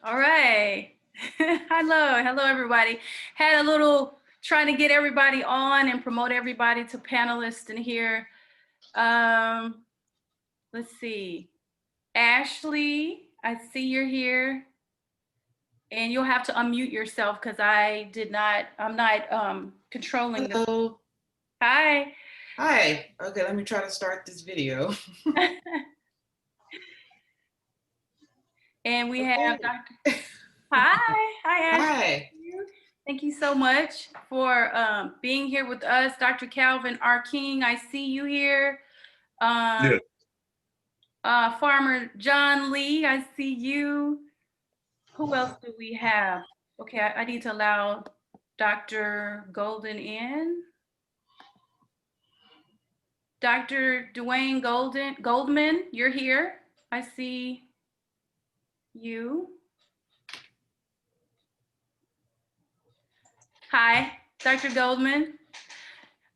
All right. Hello, everybody. Had a little trying to get everybody on and promote everybody to panelists in here. Um, let's see. Ashley, I see you're here, and you'll have to unmute yourself because I'm not controlling the. Hello. Hi. Hi. Okay, let me try to start this video. And we have Okay. Dr. Hi. Hi, Ashley. Hi. Thank you so much for being here with us. Dr. Calvin R. King, I see you here. Yeah. Um, Farmer John Lee, I see you. Who else do we have? Okay, I need to allow Dr. Golden in. Dr. Dwayne Goldman, you're here. I see you. Hi, Dr. Goldman.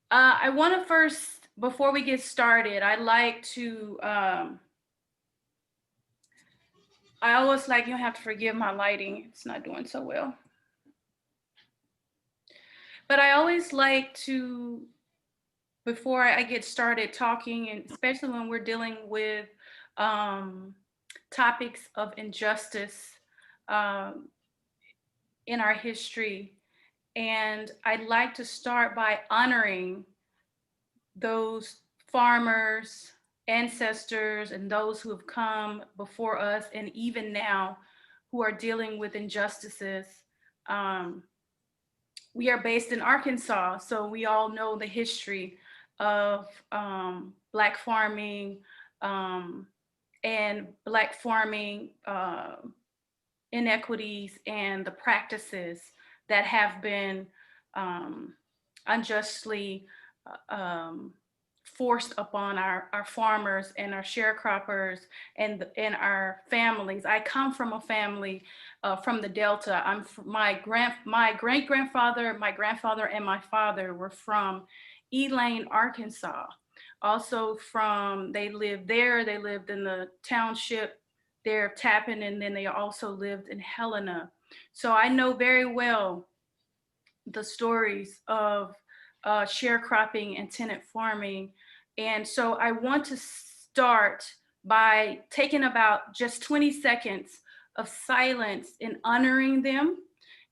I want to first, before we get started, I'd like to, I always like, you have to forgive my lighting. It's not doing so well. But I always like to, before I get started talking, and especially when we're dealing with topics of injustice um, in our history, and I'd like to start by honoring those farmers, ancestors, and those who have come before us, and even now who are dealing with injustices. Um, we are based in Arkansas, so we all know the history of Black farming and Black farming inequities and the practices that have been unjustly um, forced upon our farmers and our sharecroppers and our families. I come from a family from the Delta. My great grandfather, my grandfather, and my father were from Elaine, Arkansas. Also they lived there. They lived in the township there of Tappan, and then they also lived in Helena. So I know very well the stories of sharecropping and tenant farming. And so I want to start by taking about just 20 seconds of silence and honoring them.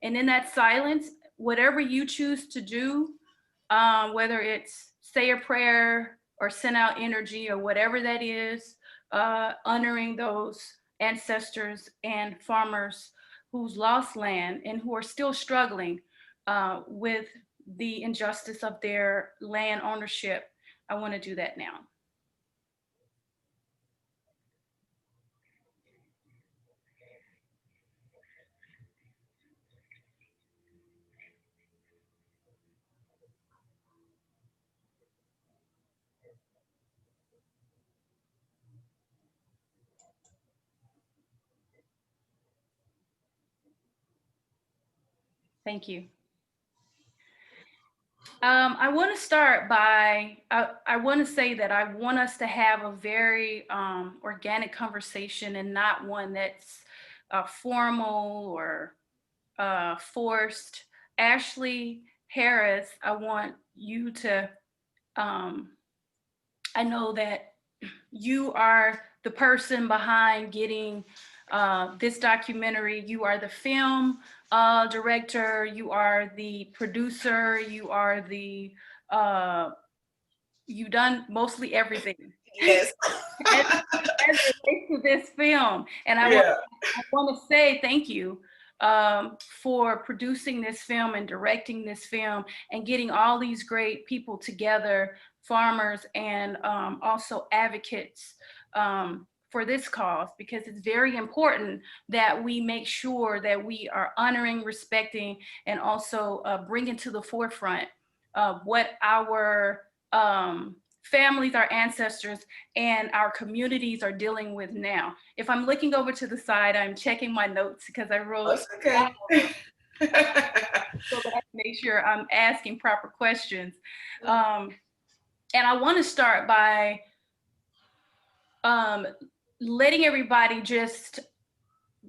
And in that silence, whatever you choose to do, whether it's say a prayer or send out energy or whatever that is, honoring those ancestors and farmers who's lost land and who are still struggling with the injustice of their land ownership. I want to do that now. Thank you. I want to start by, I want to say that I want us to have a very organic conversation and not one that's formal or forced. Ashley Harris, I want you to, I know that you are the person behind getting this documentary. You are the film director, you are the producer, you are the, you've done mostly everything Yes. as it relates to this film. And I Yeah. want to say thank you for producing this film and directing this film and getting all these great people together, farmers and also advocates for this cause, because it's very important that we make sure that we are honoring, respecting, and also bringing to the forefront what our families, our ancestors, and our communities are dealing with now. If I'm looking over to the side, I'm checking my notes because I wrote That's okay. so that I can make sure I'm asking proper questions. And I want to start by letting everybody just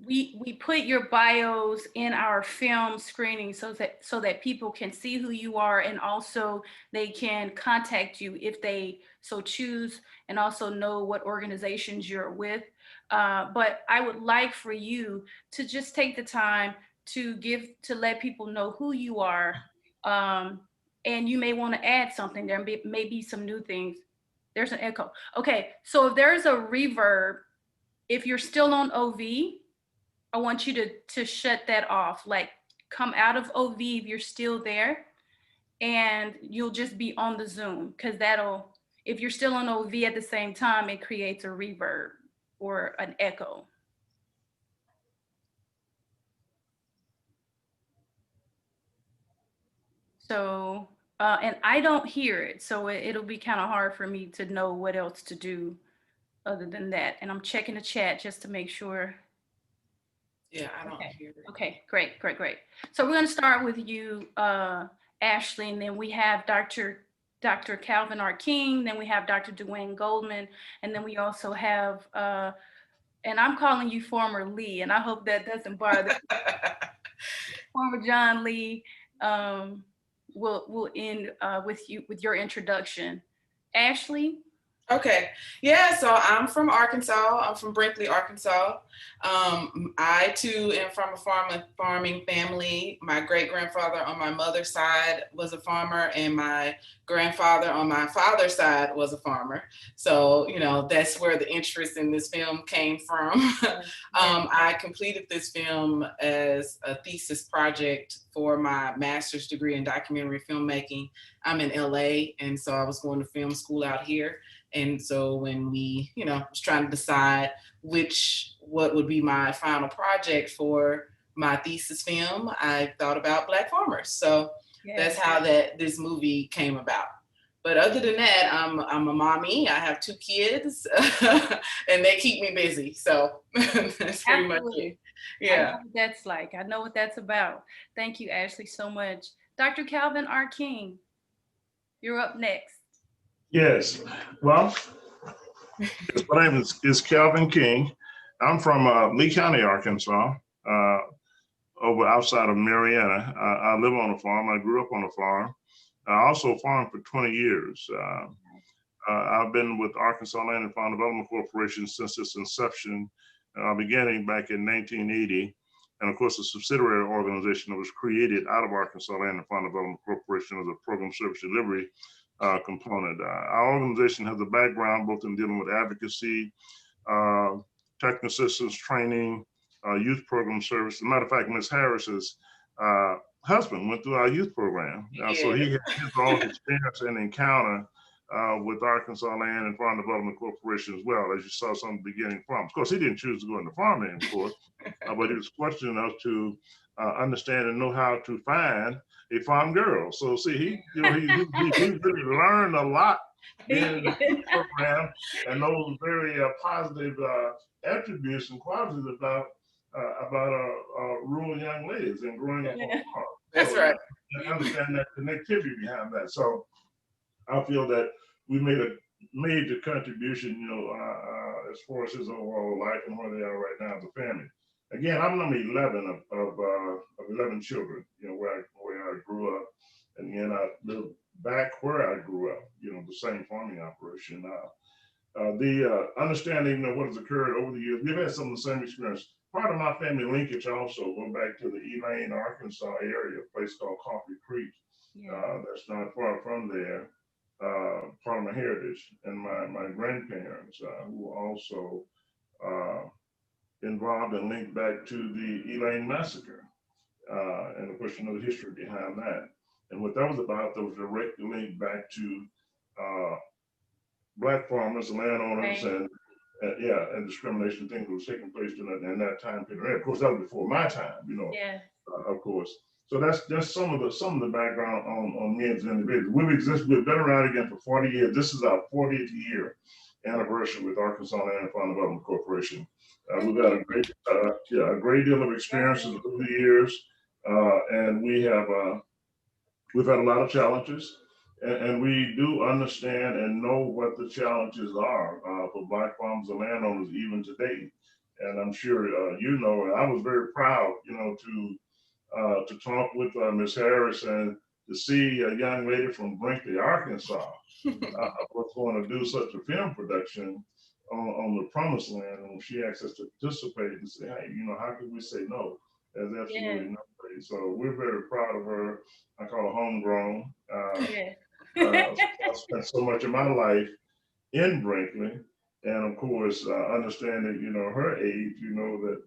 we put your bios in our film screening so that people can see who you are, and also they can contact you if they so choose, and also know what organizations you're with. But I would like for you to just take the time to let people know who you are. um, and you may want to add something. May be some new things. There's an echo. Okay, so if there's a reverb, if you're still on OV, I want you to shut that off. Like, come out of OV if you're still there, and you'll just be on the Zoom, because that'll, if you're still on OV at the same time, it creates a reverb or an echo. So, and I don't hear it, so it'll be kind of hard for me to know what else to do other than that. And I'm checking the chat just to make sure. Yeah, I don't Okay. hear it. Okay, great, great, great. So we're going to start with you, Ashley, and then we have Dr. Calvin R. King, then we have Dr. Dwayne Goldman, and then we also have, and I'm calling you former Lee, and I hope that doesn't bother. Former John Lee. Will end with you with your introduction. Ashley. Okay. Yeah, so I'm from Arkansas. I'm from Brinkley, Arkansas. I too am from a farming family. My great grandfather on my mother's side was a farmer, and my grandfather on my father's side was a farmer. So, that's where the interest in this film came from. I completed this film as a thesis project for my master's degree in documentary filmmaking. I'm in LA, and so I was going to film school out here. And so when we, was trying to decide what would be my final project for my thesis film, I thought about Black farmers. So that's how this movie came about. But other than that, I'm a mommy. I have 2 kids, and they keep me busy. So that's pretty much it. Yeah. I know what that's like. I know what that's about. Thank you, Ashley, so much. Dr. Calvin R. King, you're up next. Yes. Well, my name is Calvin King. I'm from Lee County, Arkansas, over outside of Marietta. I live on a farm. I grew up on a farm. I also farmed for 20 years. I've been with Arkansas Land and Farm Development Corporation since its inception, beginning back in 1980. And of course, a subsidiary organization that was created out of Arkansas Land and Farm Development Corporation as a program service delivery component. Our organization has a background both in dealing with advocacy, technical assistance training, youth program service. As a matter of fact, Ms. Harris's husband went through our youth program. So he had his own experience and encounter with Arkansas Land and Farm Development Corporation as well, as you saw some beginning farms. Of course, he didn't choose to go into farming, of course, but he was fortunate enough to understand and know how to find a farm girl. So see, he really learned a lot in the program, and those very positive attributes and qualities about rural young ladies and growing up on a farm. That's right. And understand that connectivity behind that. So I feel that we made a major contribution, as far as his overall life and where they are right now as a family. Again, I'm number 11 of 11 children, where I grew up. And again, I lived back where I grew up, the same farming operation. The understanding of what has occurred over the years, we've had some of the same experience. Part of my family linkage also go back to the Elaine, Arkansas area, a place called Coffee Creek. That's not far from there. Part of my heritage, and my grandparents who were also involved and linked back to the Elaine massacre, and of course you know the history behind that. And what that was about, that was directly linked back to Black farmers, landowners, and discrimination, things that was taking place in that time period. And of course, that was before my time, of course. So that's just some of the background on me as an individual. We've been around again for 40 years. This is our 40th year anniversary with Arkansas Land and Farm Development Corporation. We've got a great deal of experiences over the years, and we've had a lot of challenges, and we do understand and know what the challenges are for Black farmers and landowners even today. And I'm sure you know, and I was very proud, to talk with Ms. Harris and to see a young lady from Brinkley, Arkansas, was going to do such a film production on the promised land. And she asked us to participate and say, hey, how could we say no? There's Yeah. absolutely no way. So we're very proud of her. I call her homegrown. Yeah. I spent so much of my life in Brinkley. And of course, understanding, her age, that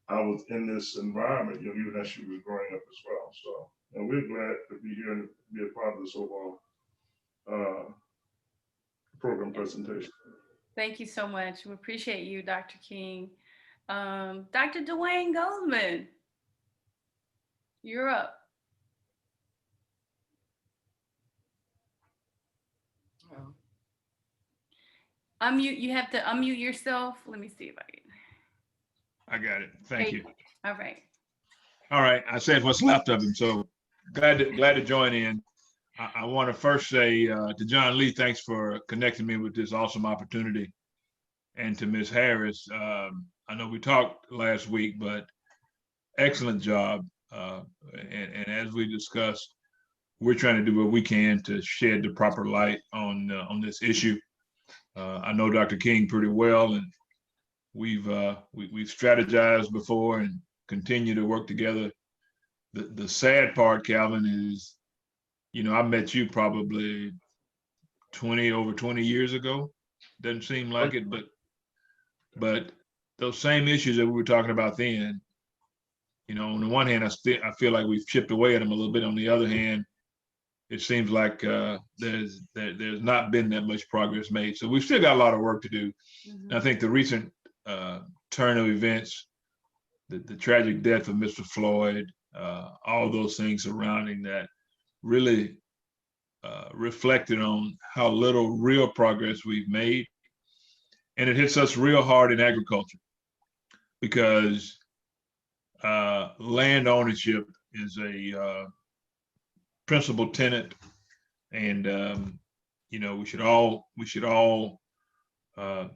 I was in this environment, even as she was growing up as well. So, and we're glad to be here and be a part of this overall uh, program presentation. Thank you so much. We appreciate you, Dr. King. Dr. Dwayne Goldman, you're up. Oh. Unmute. You have to unmute yourself. Let me see if I can. I got it. Thank you. All right. All right. I said what's left of him. So glad to join in. I want to first say to John Lee, thanks for connecting me with this awesome opportunity. And to Ms. Harris, I know we talked last week, but excellent job. And as we discussed, we're trying to do what we can to shed the proper light on this issue. I know Dr. King pretty well, and we've strategized before and continue to work together. The sad part, Calvin, is, I met you probably over 20 years ago. Doesn't seem like it, but those same issues that we were talking about then, on the one hand, I feel like we've chipped away at them a little bit. On the other hand, it seems like there's not been that much progress made. So we've still got a lot of work to do. Mm-hmm. I think the recent turn of events, the tragic death of Mr. Floyd, all those things surrounding that really reflected on how little real progress we've made. And it hits us real hard in agriculture because land ownership is a principal tenet, and we should all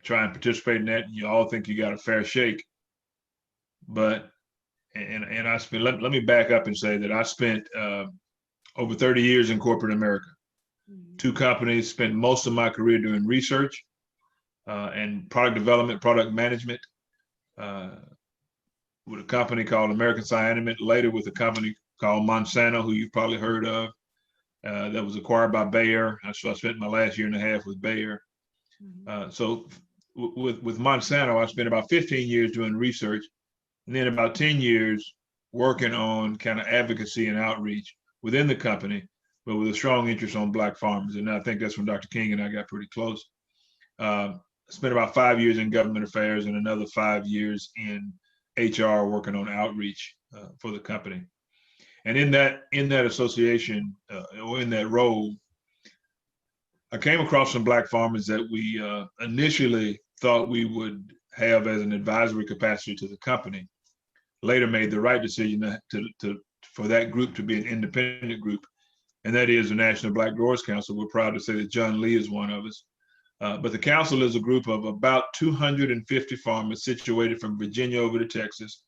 try and participate in that. You all think you got a fair shake, but I spent. Let me back up and say that I spent over 30 years in corporate America. Mm-hmm. 2 companies. Spent most of my career doing research and product development, product management. With a company called American Cyanamid, later with a company called Monsanto, who you've probably heard of, that was acquired by Bayer. So I spent my last year and a half with Bayer. Mm-hmm. So with Monsanto, I spent about 15 years doing research, and then about 10 years working on kind of advocacy and outreach within the company, but with a strong interest on Black farmers. And I think that's when Dr. King and I got pretty close. Spent about 5 years in government affairs and another 5 years in HR working on outreach for the company. And in that association or in that role, I came across some Black farmers that we initially thought we would have as an advisory capacity to the company. Later made the right decision for that group to be an independent group, and that is the National Black Growers Council. We're proud to say that John Lee is one of us. But the council is a group of about 250 farmers situated from Virginia over to Texas.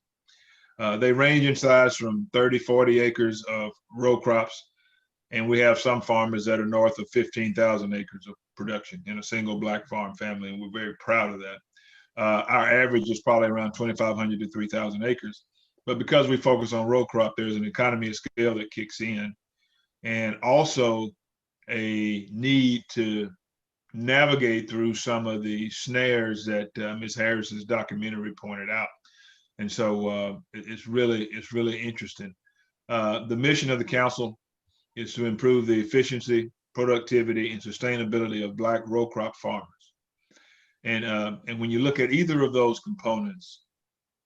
They range in size from 30, 40 acres of row crops. And we have some farmers that are north of 15,000 acres of production in a single Black farm family. And we're very proud of that. Our average is probably around 2,500 to 3,000 acres. But because we focus on row crop, there's an economy of scale that kicks in, and also a need to navigate through some of the snares that Ms. Harris's documentary pointed out. And so it's really interesting. The mission of the council is to improve the efficiency, productivity, and sustainability of Black row crop farmers. And when you look at either of those components,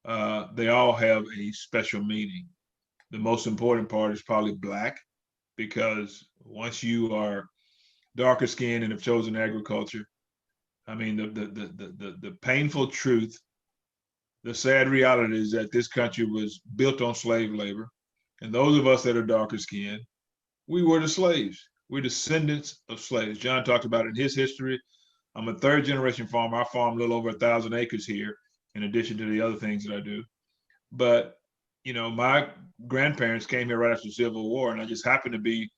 they all have a special meaning. The most important part is probably Black, because once you are darker skinned and have chosen agriculture, I mean, the painful truth, the sad reality is that this country was built on slave labor. And those of us that are darker skinned, we were the slaves. We're descendants of slaves. John talked about it in his history. I'm a 3rd generation farmer. I farm a little over 1,000 acres here. in addition to the other things that I do. But, my grandparents came here right after the Civil War, and I just happened to be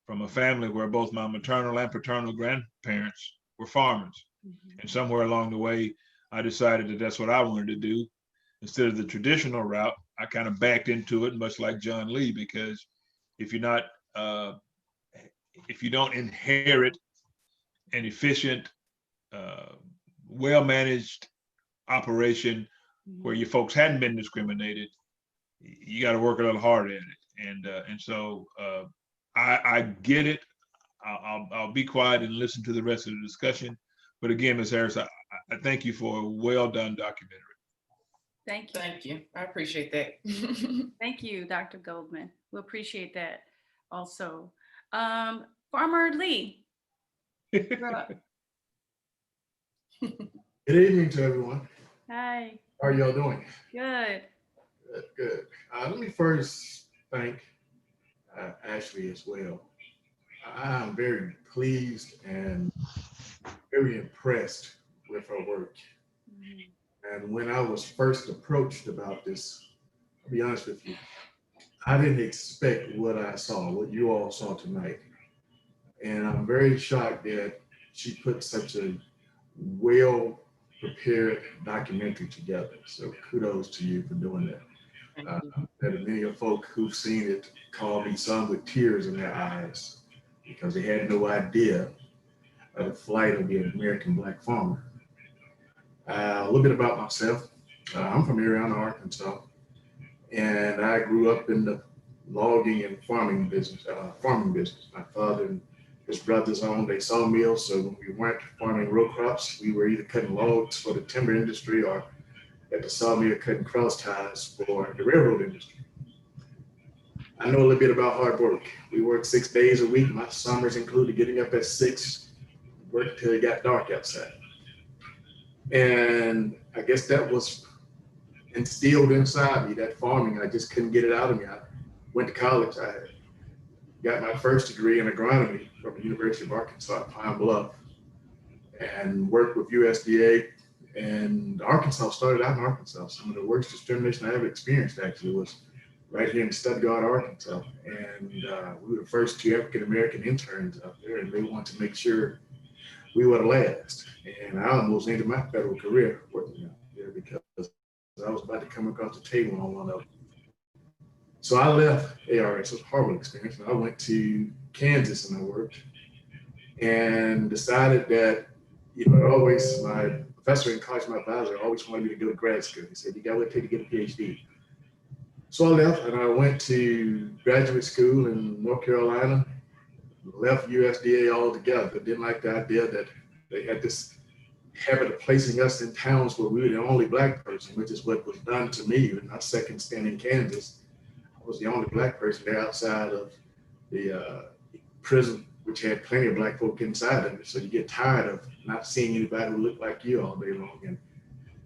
from a family where both my maternal and paternal grandparents were farmers. And somewhere along the way, I decided that that's what I wanted to do. Instead of the traditional route, I kind of backed into it, much like John Lee, because if you're not, if you don't inherit an efficient, well-managed operation where your folks hadn't been discriminated, you got to work a little harder at it. And so I get it. I'll be quiet and listen to the rest of the discussion. But again, Ms. Harris, I thank you for a well-done documentary. Thank you. Thank you. I appreciate that. Thank you, Dr. Goldman. We appreciate that also. Farmer Lee. You're up. Good evening to everyone. Hi. How are y'all doing? Good. Good, good. Let me first thank Ashley as well. I'm very pleased and very impressed with her work. And when I was first approached about this, I'll be honest with you, I didn't expect what I saw, what you all saw tonight. And I'm very shocked that she put such a well-prepared documentary together. So kudos to you for doing that. There are many of folk who've seen it call me, some with tears in their eyes, because they had no idea of the flight of the American Black farmer. A little bit about myself. I'm from Marietta, Arkansas, and I grew up in the logging and farming business. My father and his brothers owned a sawmill, so when we weren't farming row crops, we were either cutting logs for the timber industry or at the sawmill cutting cross ties for the railroad industry. I know a little bit about hard work. We worked 6 days a week. My summers included getting up at 6, work till it got dark outside. And I guess that was instilled inside me, that farming. I just couldn't get it out of me. I went to college. I got my first degree in agronomy from the University of Arkansas at Pine Bluff and worked with USDA. And Arkansas started out in Arkansas. Some of the worst discrimination I ever experienced actually was right here in Stuttgart, Arkansas. And we were the first 2 African-American interns out there, and they wanted to make sure we were the last. And I almost ended my federal career working out there because I was about to come across the table on one of them. So I left ARS. It was a horrible experience. And I went to Kansas and I worked and decided that, always my professor in college, my advisor, always wanted me to go to grad school. He said, you got to wait till you get a PhD. So I left and I went to graduate school in North Carolina, left USDA altogether. Didn't like the idea that they had this habit of placing us in towns where we were the only Black person, which is what was done to me in my second stint in Kansas. I was the only Black person there outside of the prison, which had plenty of Black folk inside of it. So you get tired of not seeing anybody who looked like you all day long. And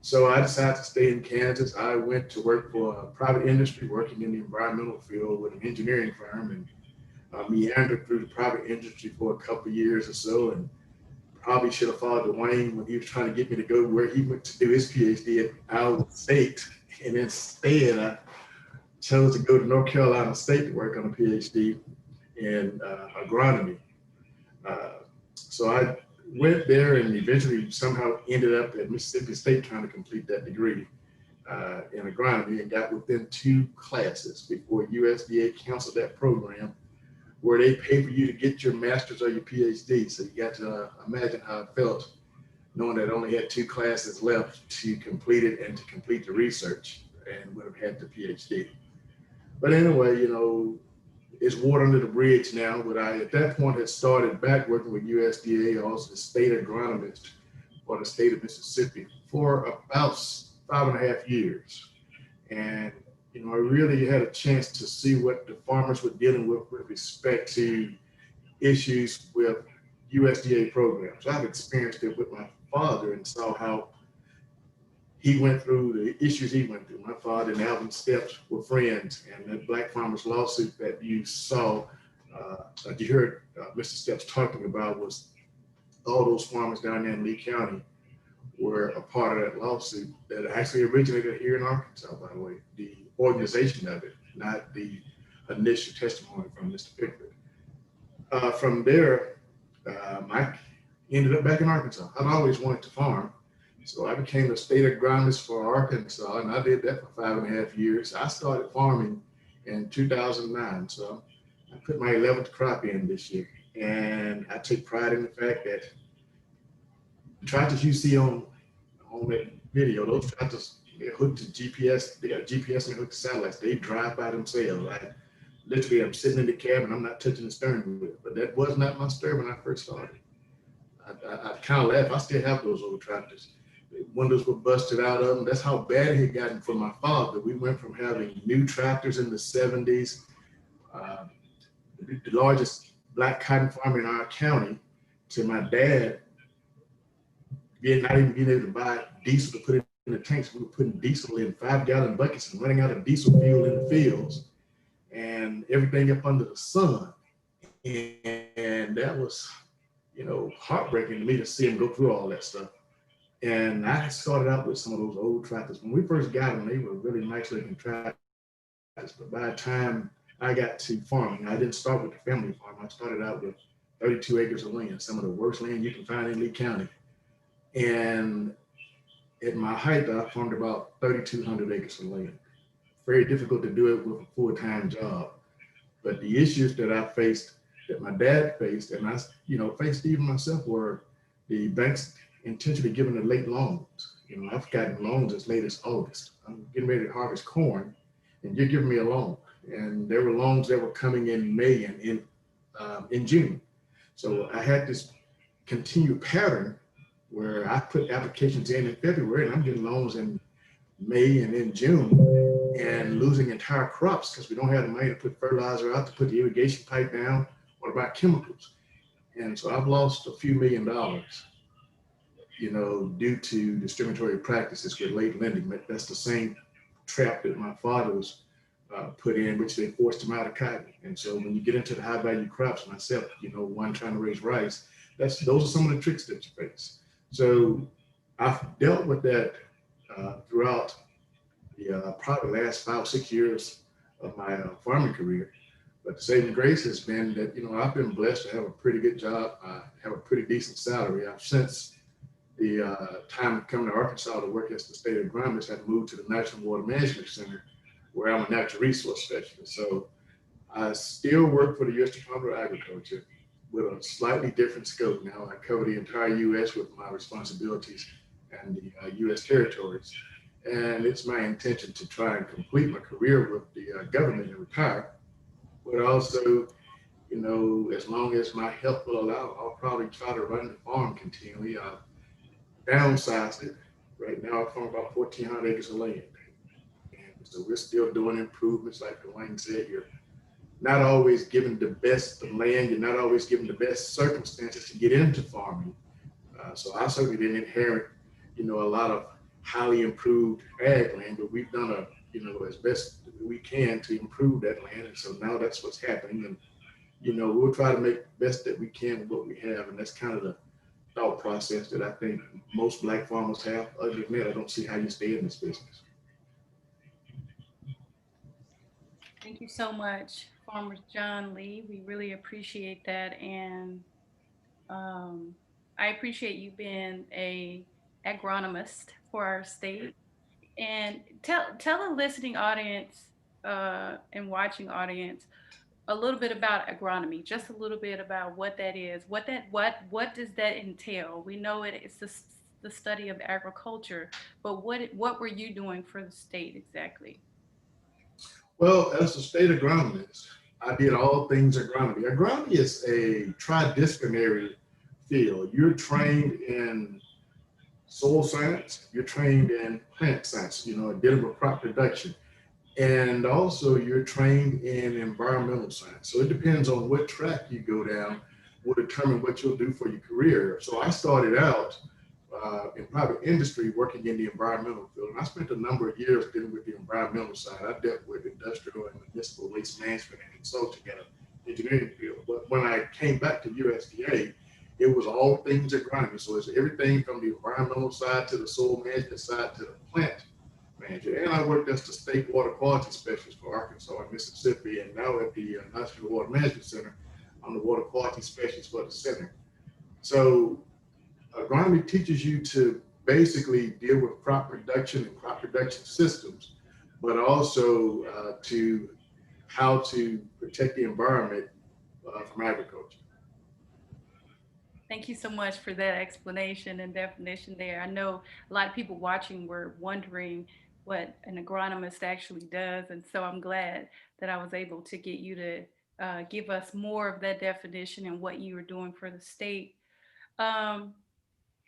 so I decided to stay in Kansas. I went to work for a private industry, working in the environmental field with an engineering firm, and meandered through the private industry for a couple of years or so, and probably should have followed Dwayne when he was trying to get me to go where he went to do his PhD at Iowa State. And instead, I chose to go to North Carolina State to work on a PhD in agronomy. So I went there and eventually somehow ended up at Mississippi State trying to complete that degree in agronomy, and got within 2 classes before USDA canceled that program where they pay for you to get your master's or your PhD. So you got to imagine how it felt knowing that I only had 2 classes left to complete it and to complete the research, and would have had the PhD. But anyway, it's water under the bridge now, but I, at that point, had started back working with USDA, also the state agronomist for the state of Mississippi for about 5.5 years. And, I really had a chance to see what the farmers were dealing with respect to issues with USDA programs. I've experienced it with my father and saw how he went through the issues he went through. My father and Alvin Steps were friends, and that Black Farmers lawsuit that you saw, that you heard Mr. Steps talking about, was all those farmers down there in Lee County were a part of that lawsuit that actually originated here in Arkansas, by the way, the organization of it, not the initial testimony from Mr. Pickford. From there, I ended up back in Arkansas. I'd always wanted to farm. So I became the state agronomist for Arkansas, and I did that for 5.5 years. I started farming in 2009. So I put my 11th crop in this year. And I take pride in the fact that the tractors you see on that video, those tractors, they're hooked to GPS, they got GPS and hooked to satellites. They drive by themselves. Literally, I'm sitting in the cab and I'm not touching the steering wheel. But that was not my story when I first started. I kind of laugh. I still have those old tractors. The windows were busted out of them. That's how bad it had gotten for my father. We went from having new tractors in the 70s, the largest black cotton farm in our county, to my dad not even being able to buy diesel to put in the tanks. We were putting diesel in 5-gallon buckets and running out of diesel fuel in the fields and everything up under the sun. And that was, heartbreaking to me to see him go through all that stuff. And I started out with some of those old tractors. When we first got them, they were really nice looking tractors. But by the time I got to farming, I didn't start with the family farm. I started out with 32 acres of land, some of the worst land you can find in Lee County. And at my height, I farmed about 3,200 acres of land. Very difficult to do it with a full-time job. But the issues that I faced, that my dad faced, and I, faced even myself, were the banks intentionally giving the late loans. I've gotten loans as late as August. I'm getting ready to harvest corn, and you're giving me a loan. And there were loans that were coming in May and in June. So I had this continued pattern where I put applications in February, and I'm getting loans in May and in June, and losing entire crops because we don't have the money to put fertilizer out, to put the irrigation pipe down. What about chemicals? And so I've lost a few $1 million, due to discriminatory practices with late lending. That's the same trap that my father was put in, which they forced him out of cotton. And so when you get into the high value crops, myself, one trying to raise rice, those are some of the tricks that you face. So I've dealt with that throughout the probably last 5-6 years of my farming career. But the saving grace has been that, I've been blessed to have a pretty good job. I have a pretty decent salary. I've since the time of coming to Arkansas to work as the state agronomist, I moved to the National Water Management Center, where I'm a natural resource specialist. So I still work for the U.S. Department of Agriculture with a slightly different scope now. I cover the entire U.S. with my responsibilities and the U.S. territories. And it's my intention to try and complete my career with the government and retire. But also, as long as my health will allow, I'll probably try to run the farm continually. I've downsized it. Right now, I farm about 1,400 acres of land. And so we're still doing improvements. Like Dwayne said, you're not always given the best of land. You're not always given the best circumstances to get into farming. So I certainly didn't inherit, a lot of highly improved ag land, but we've done as best we can to improve that land. And so now that's what's happening. And, we'll try to make the best that we can with what we have. And that's kind of the thought process that I think most Black farmers have. Other than that, I don't see how you stay in this business. Thank you so much, Farmer John Lee. We really appreciate that. And I appreciate you being a agronomist for our state. And tell the listening audience and watching audience a little bit about agronomy, just a little bit about what that is, what does that entail? We know it's the study of agriculture, but what were you doing for the state exactly? Well, as a state agronomist, I did all things agronomy. Agronomy is a tridisciplinary field. You're trained in soil science, you're trained in plant science, dealing with crop production. And also you're trained in environmental science. So it depends on what track you go down will determine what you'll do for your career. So I started out in private industry working in the environmental field. And I spent a number of years dealing with the environmental side. I dealt with industrial and municipal waste management and consulting in an engineering field. But when I came back to USDA, it was all things agronomy. So it's everything from the environmental side to the soil management side to the plant manager. And I worked as the state water quality specialist for Arkansas and Mississippi, and now at the National Water Management Center, I'm the water quality specialist for the center. So agronomy teaches you to basically deal with crop production and crop production systems, but also to how to protect the environment from agriculture. Thank you so much for that explanation and definition there. I know a lot of people watching were wondering what an agronomist actually does. And so I'm glad that I was able to get you to give us more of that definition and what you were doing for the state. Um,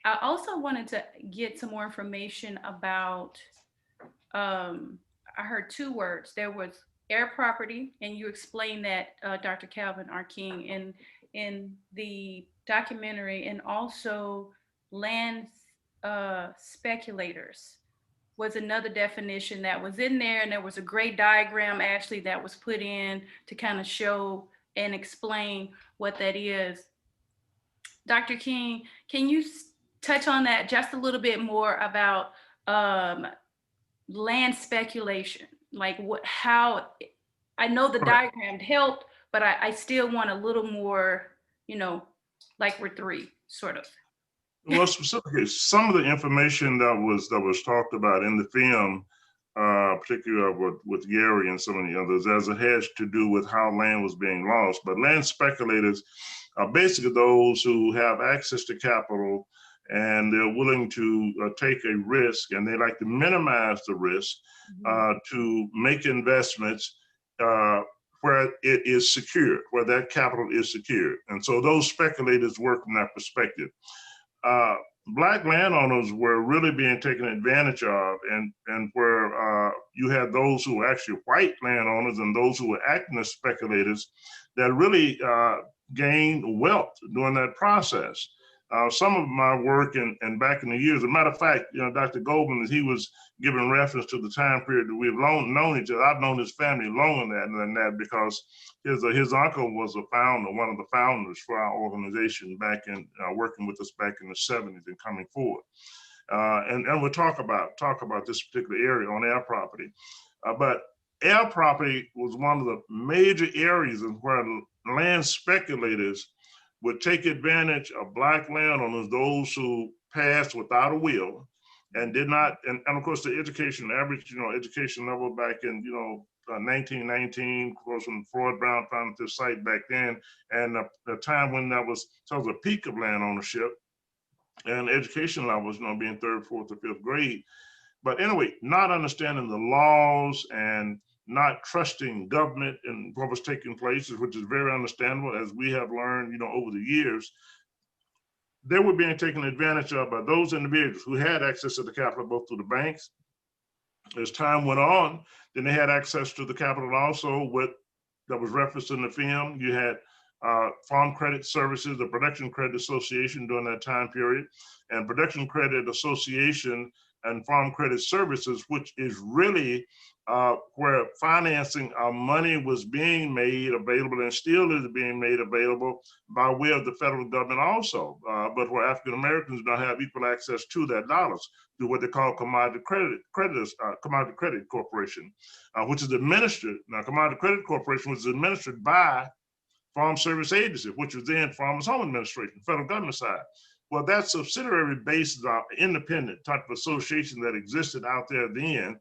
I also wanted to get some more information about, I heard two words. There was air property, and you explained that, Dr. Calvin R. King, in the documentary, and also land speculators was another definition that was in there. And there was a great diagram actually that was put in to kind of show and explain what that is. Dr. King, can you touch on that just a little bit more about land speculation? Like how, I know the diagram helped, but I still want a little more, like we're three, sort of. Well, specifically, some of the information that was talked about in the film, particularly with Gary and some of the others, as it has to do with how land was being lost. But land speculators are basically those who have access to capital and they're willing to take a risk, and they like to minimize the risk to make investments where it is secured, where that capital is secured. And so those speculators work from that perspective. Black landowners were really being taken advantage of, and where you had those who were actually white landowners and those who were acting as speculators that really gained wealth during that process. Some of my work and back in the years, as a matter of fact, Dr. Goldman, as he was giving reference to the time period that we've known each other, I've known his family longer than that because his uncle was a founder, one of the founders for our organization back in working with us back in the 70s and coming forward. And we'll talk about this particular area on air property. But air property was one of the major areas in where land speculators would take advantage of Black landowners, those who passed without a will and did not, and of course the education, average, education level back in, 1919, of course, when Floyd Brown founded this site back then, and the time when that was a peak of land ownership and education levels, being third, fourth, or fifth grade. But anyway, not understanding the laws and not trusting government and what was taking place, which is very understandable, as we have learned, over the years. They were being taken advantage of by those individuals who had access to the capital, both through the banks. As time went on, then they had access to the capital also that was referenced in the film. You had Farm Credit Services, the Production Credit Association during that time period, and Production Credit Association and Farm Credit Services, which is really where financing money was being made available and still is being made available by way of the federal government also, but where African Americans don't have equal access to that dollars through what they call Commodity Credit Corporation, which is administered. Now, Commodity Credit Corporation was administered by Farm Service Agency, which was then Farmers Home Administration, federal government side. Well, that subsidiary based independent type of association that existed out there then,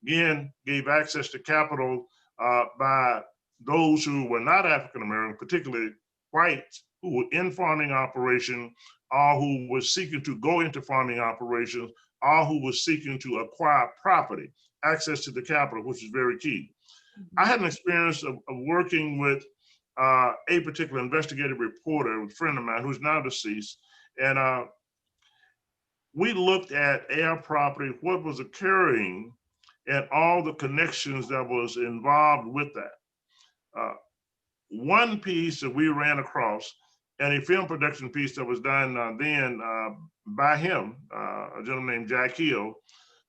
again, gave access to capital by those who were not African American, particularly whites, who were in farming operation, or who were seeking to go into farming operations, or who were seeking to acquire property, access to the capital, which is very key. I had an experience of working with a particular investigative reporter, a friend of mine who's now deceased, and we looked at air property, what was occurring, and all the connections that was involved with that. One piece that we ran across, and a film production piece that was done then by him, a gentleman named Jack Hill,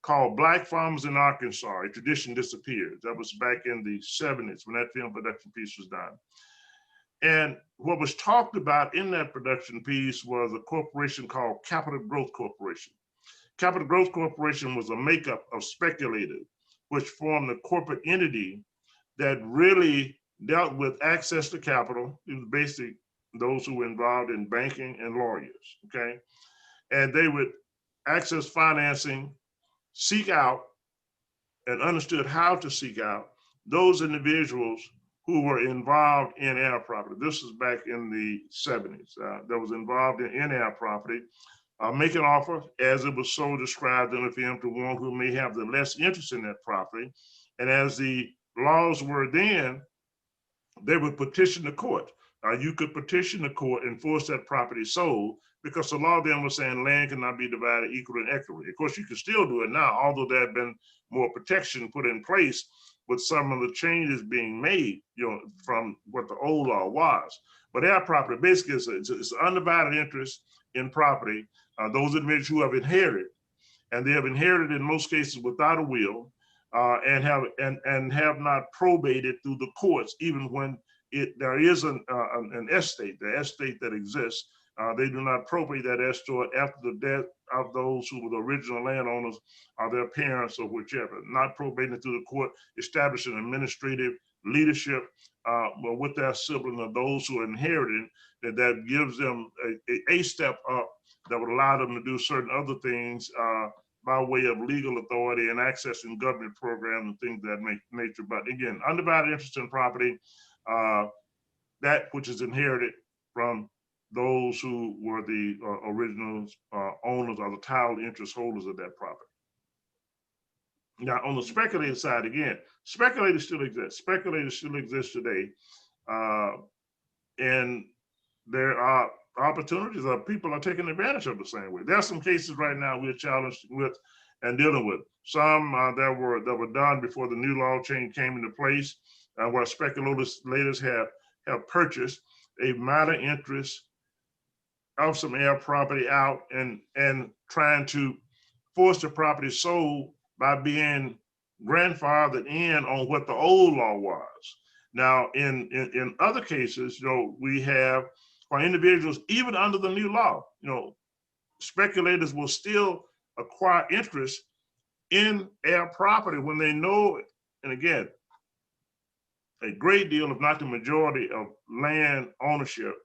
called Black Farmers in Arkansas, A Tradition Disappears. That was back in the 70s when that film production piece was done. And what was talked about in that production piece was a corporation called Capital Growth Corporation. Capital Growth Corporation was a makeup of speculators, which formed a corporate entity that really dealt with access to capital. It was basically those who were involved in banking and lawyers, okay? And they would access financing, seek out, and understood how to seek out those individuals who were involved in air property. This was back in the 70s, that was involved in air property, make an offer as it was so described in the film to one who may have the less interest in that property. And as the laws were then, they would petition the court. You could petition the court and force that property sold because the law then was saying land cannot be divided equal and equity. Of course, you can still do it now, although there have been more protection put in place with some of the changes being made, from what the old law was. But our property basically is it's undivided interest in property. Those individuals who have inherited, and they have inherited in most cases without a will, and have not probated through the courts, even when there is an estate, the estate that exists. They do not probate that estate after the death of those who were the original landowners or their parents or whichever. Not probating through the court, establishing administrative leadership with their sibling or those who are inheriting, that gives them a step up that would allow them to do certain other things by way of legal authority and accessing government programs and things of that nature. But again, undivided interest in property, that which is inherited from those who were the original owners or the title interest holders of that property. Now, on the speculative side, again, speculators still exist. Speculators still exist today. And there are opportunities that people are taking advantage of the same way. There are some cases right now we're challenged with and dealing with. Some that were done before the new law change came into place, where speculators have purchased a minor interest of some air property out and trying to force the property sold by being grandfathered in on what the old law was. Now, in other cases, we have for individuals, even under the new law, speculators will still acquire interest in air property when they know it. And again, a great deal, if not the majority, of land ownership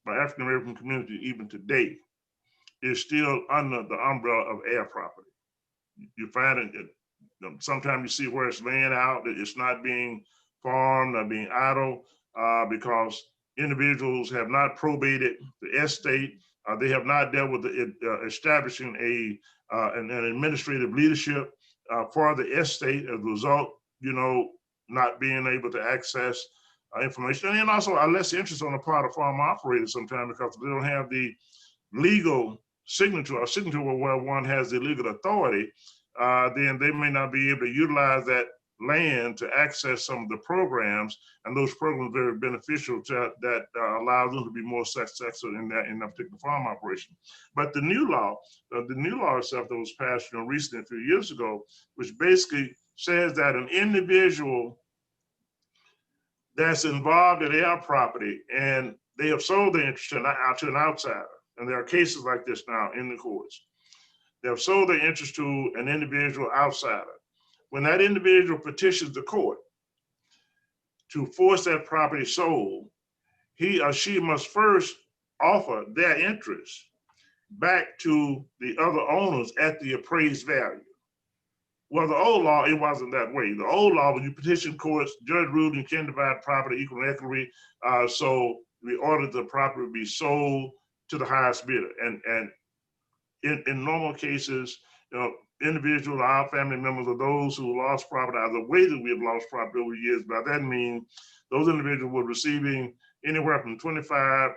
by African American community, even today, is still under the umbrella of air property. You find it, sometimes you see where it's laying out, that it's not being farmed, not being idle, because individuals have not probated the estate. They have not dealt with establishing an administrative leadership for the estate. As a result, not being able to access information, and also a less interest on the part of farm operators sometimes because they don't have the legal signature or signature where one has the legal authority. Then they may not be able to utilize that land to access some of the programs, and those programs are very beneficial that allows them to be more successful in that particular farm operation. But the new law itself that was passed recently a few years ago, which basically says that an individual that's involved in their property and they have sold their interest to an outsider, and there are cases like this now in the courts. They have sold their interest to an individual outsider. When that individual petitions the court to force that property sold, he or she must first offer their interest back to the other owners at the appraised value. Well, the old law, it wasn't that way. The old law, when you petition courts, judge ruled you can't divide property equal and equity, so we ordered the property to be sold to the highest bidder. And in normal cases, individuals, our family members, or those who lost property, are the way that we have lost property over the years. By that means, those individuals were receiving anywhere from 25%,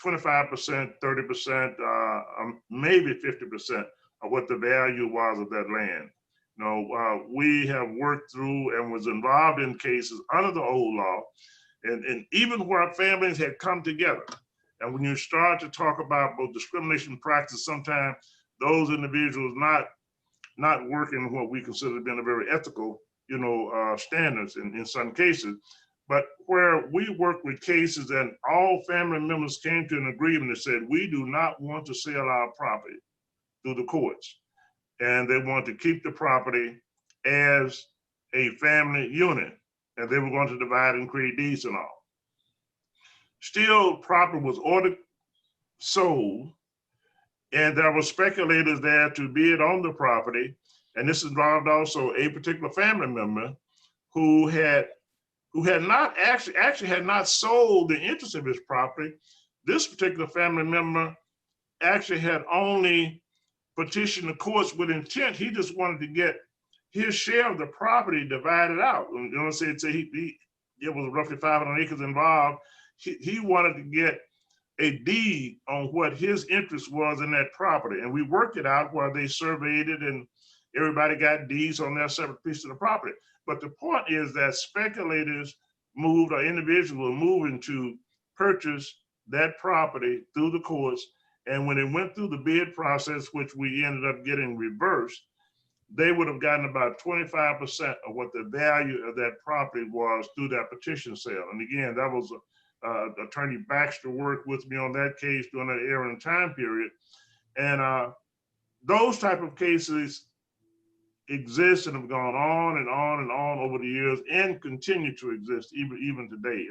30%, maybe 50% of what the value was of that land. We have worked through and was involved in cases under the old law, and even where families had come together. And when you start to talk about both discrimination practice, sometimes those individuals not working what we consider to be a very ethical, standards in some cases, But where we work with cases and all family members came to an agreement and said, we do not want to sell our property through the courts. And they want to keep the property as a family unit. And they were going to divide and create deeds and all. Still, property was ordered sold, and there were speculators there to bid on the property. And this involved also a particular family member who had not actually had not sold the interest of his property. This particular family member actually had only petitioned the courts with intent. He just wanted to get his share of the property divided out. You know, say it was roughly 500 acres involved. He wanted to get a deed on what his interest was in that property. And we worked it out where they surveyed it and everybody got deeds on their separate piece of the property. But the point is that speculators moved, or individuals were moving to purchase that property through the courts. And when it went through the bid process, which we ended up getting reversed, they would have gotten about 25% of what the value of that property was through that petition sale. And again, that was Attorney Baxter worked with me on that case during that era and time period. And those type of cases exist and have gone on and on and on over the years and continue to exist even today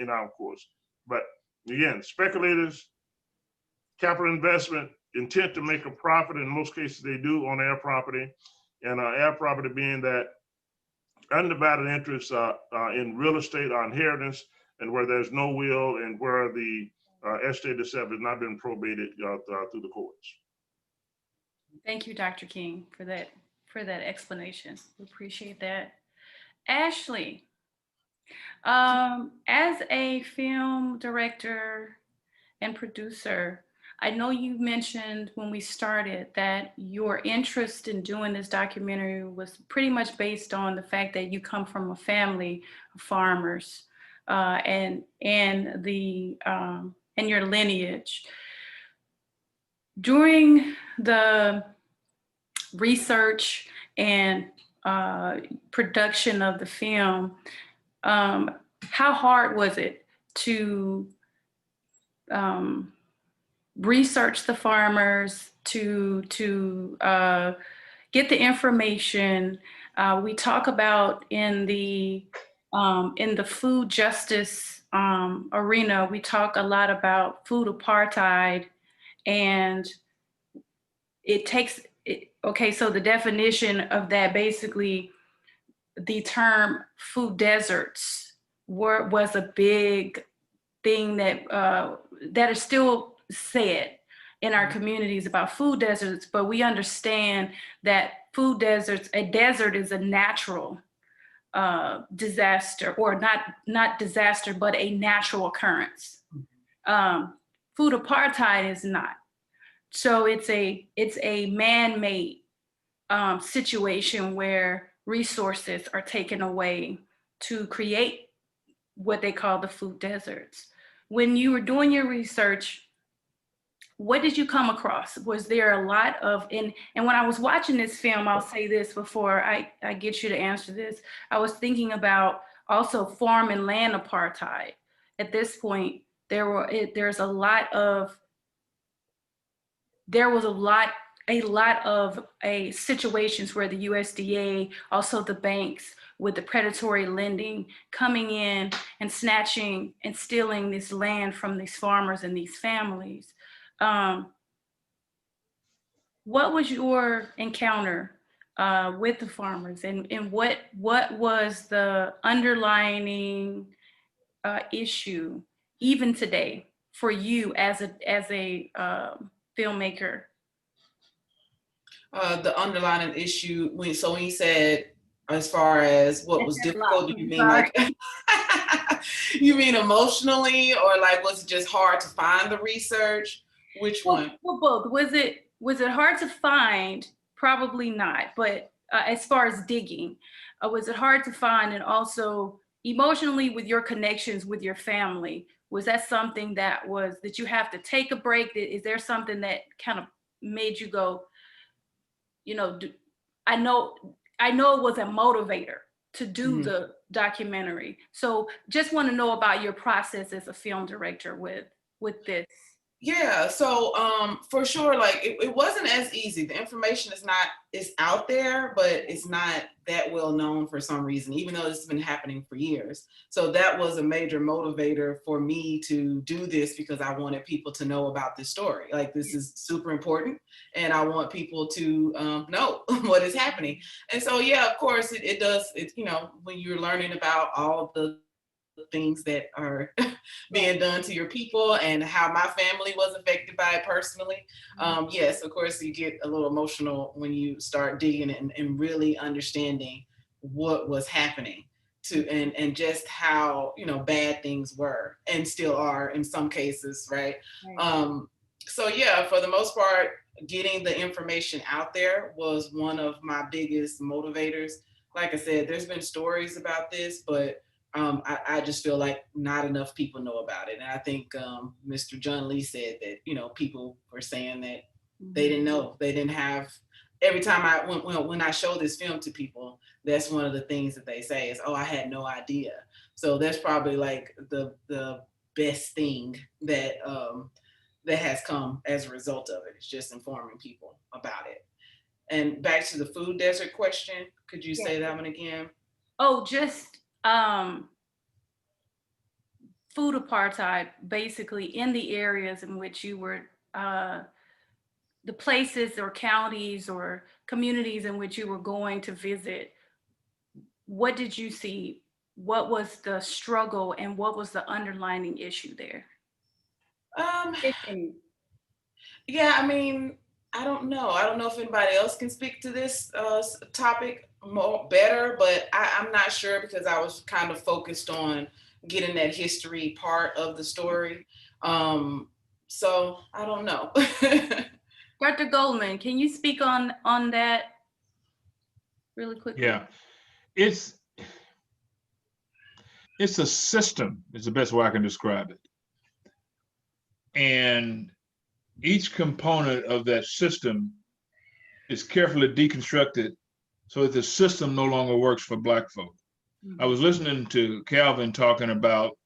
in our courts. But again, speculators, capital investment, intent to make a profit, in most cases they do on their property, and our property being that undivided interest in real estate or inheritance, and where there's no will and where the estate itself has not been probated through the courts. Thank you, Dr. King, for that explanation. We appreciate that. Ashley, as a film director and producer, I know you mentioned when we started that your interest in doing this documentary was pretty much based on the fact that you come from a family of farmers and your lineage. During the research and production of the film, how hard was it to research the farmers, to get the information? We talk about in the food justice arena, we talk a lot about food apartheid, and it takes, okay, so the definition of that, basically the term food deserts was a big thing that is still said in our communities about food deserts, but we understand that food deserts, a desert is a natural disaster, or not disaster, but a natural occurrence. Food apartheid is not. So it's a man-made situation where resources are taken away to create what they call the food deserts. When you were doing your research, what did you come across? Was there a lot of, and when I was watching this film, I'll say this before I get you to answer this, I was thinking about also farm and land apartheid. At this point, there was a lot of situations where the USDA, also the banks, with the predatory lending, coming in and snatching and stealing this land from these farmers and these families. What was your encounter with the farmers, and what was the underlying issue even today for you as a filmmaker? The underlying issue, when you said, as far as what was difficult, do you mean like, you mean emotionally, or like, was it just hard to find the research? Which one? Well, both. Was it hard to find? Probably not, but as far as digging, was it hard to find? And also emotionally, with your connections with your family, was that something that you have to take a break? Is there something that kind of made you go, you know, I know it was a motivator, to do the documentary. So just want to know about your process as a film director with this. Yeah, so for sure, like it wasn't as easy. The information is out there, but it's not that well known for some reason, even though it's been happening for years. So that was a major motivator for me to do this, because I wanted people to know about this story. Like, this is super important, and I want people to know what is happening. And so, yeah, of course, it does. It's, you know, when you're learning about all the things that are being done to your people and how my family was affected by it personally. Yes, of course, you get a little emotional when you start digging and really understanding what was happening to and just how, you know, bad things were and still are in some cases, right? So yeah, for the most part, getting the information out there was one of my biggest motivators. Like I said, there's been stories about this, but I just feel like not enough people know about it. And I think Mr. John Lee said that, you know, people were saying that they didn't know, they didn't have, every time when I show this film to people, that's one of the things that they say is, oh, I had no idea. So that's probably like the best thing that that has come as a result of it. It's just informing people about it. And back to the food desert question, could you say that one again? Oh, just food apartheid, basically, in the areas in which you were, the places or counties or communities in which you were going to visit. What did you see? What was the struggle and what was the underlying issue there? If any. Yeah, I mean, I don't know. I don't know if anybody else can speak to this topic better, but I'm not sure, because I was kind of focused on getting that history part of the story. So I don't know. Dr. Goldman, can you speak on that really quickly? Yeah, it's a system is the best way I can describe it. And each component of that system is carefully deconstructed so that the system no longer works for Black folk. I was listening to Calvin talking about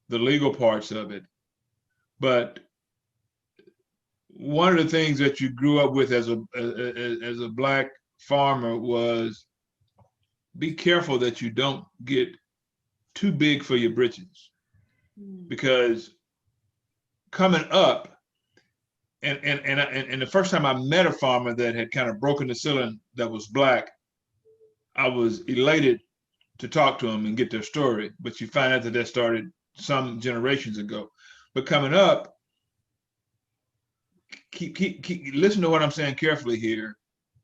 the legal parts of it, but one of the things that you grew up with as a Black farmer was be careful that you don't get too big for your britches, because coming up, and the first time I met a farmer that had kind of broken the ceiling that was Black, I was elated to talk to them and get their story. But you find out that that started some generations ago. But coming up, keep listen to what I'm saying carefully here.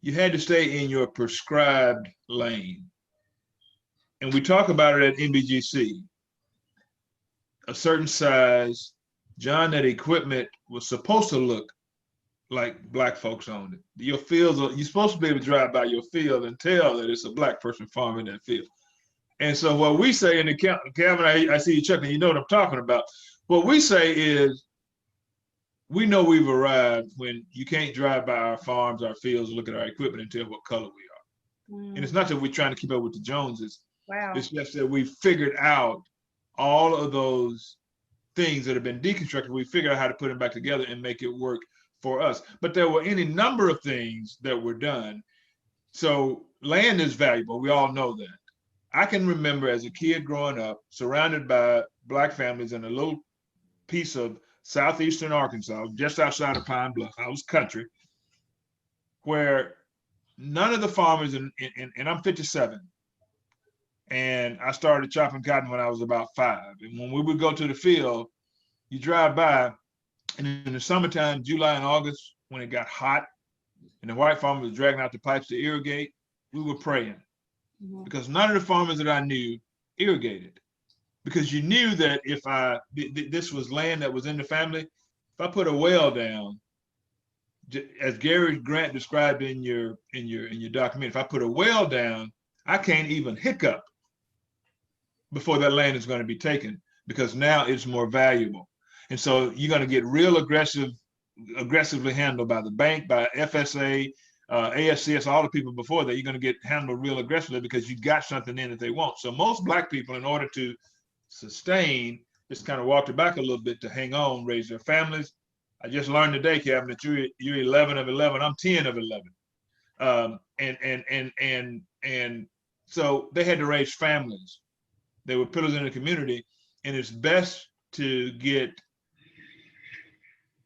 You had to stay in your prescribed lane. And we talk about it at NBGC. A certain size, John, that equipment was supposed to look like Black folks owned it. Your fields, you're supposed to be able to drive by your field and tell that it's a Black person farming that field. And so what we say in the Calvin, I see you chuckling, you know what I'm talking about. What we say is, we know we've arrived when you can't drive by our farms, our fields, look at our equipment and tell what color we are. And it's not that we're trying to keep up with the Joneses. Wow. It's just that we figured out all of those things that have been deconstructed. We figured out how to put them back together and make it work for us. But there were any number of things that were done. So land is valuable. We all know that. I can remember as a kid growing up, surrounded by Black families in a little piece of southeastern Arkansas, just outside of Pine Bluff. I was country, where none of the farmers, and I'm 57, and I started chopping cotton when I was about 5. And when we would go to the field, you drive by, and in the summertime, July and August, when it got hot, and the white farmers were dragging out the pipes to irrigate, we were praying. Because none of the farmers that I knew irrigated. Because you knew that if this was land that was in the family, if I put a well down, as Gary Grant described in your documentary, if I put a well down, I can't even hiccup before that land is going to be taken, because now it's more valuable. And so you're going to get real aggressively handled by the bank, by FSA, ASCS, all the people before that, you're going to get handled real aggressively because you got something in that they want. So most Black people, in order to sustain, just kind of walked it back a little bit to hang on, raise their families. I just learned today, Kevin, that you're 11 of 11. I'm 10 of 11. And so they had to raise families. They were pillars in the community, and it's best to get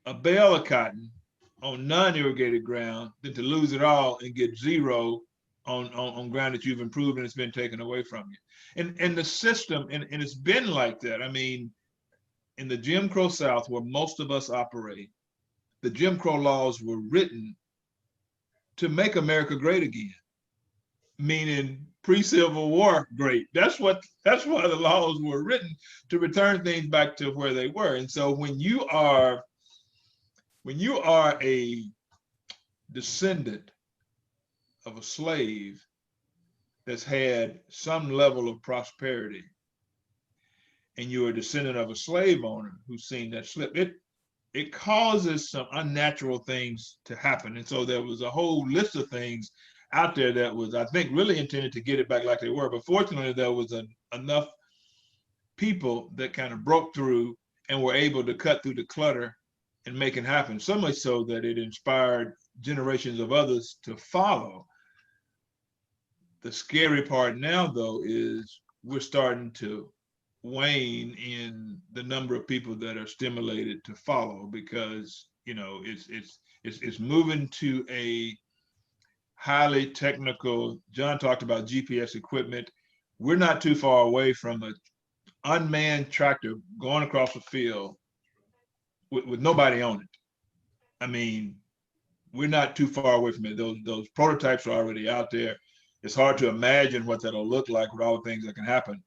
a bale of cotton on non-irrigated ground than to lose it all and get zero on ground that you've improved and it's been taken away from you. And the system, and it's been like that. I mean, in the Jim Crow South, where most of us operate, the Jim Crow laws were written to make America great again, meaning pre-Civil War great. That's why the laws were written, to return things back to where they were. And so when you are a descendant of a slave that's had some level of prosperity, and you're a descendant of a slave owner who's seen that slip, it causes some unnatural things to happen. And so there was a whole list of things out there that was, I think, really intended to get it back like they were. But fortunately, there was enough people that kind of broke through and were able to cut through the clutter and make it happen. So much so that it inspired generations of others to follow. The scary part now, though, is we're starting to wane in the number of people that are stimulated to follow, because it's moving to a highly technical. John talked about GPS equipment. We're not too far away from an unmanned tractor going across the field with nobody on it. I mean, we're not too far away from it. Those prototypes are already out there. It's hard to imagine what that'll look like with all the things that can happen.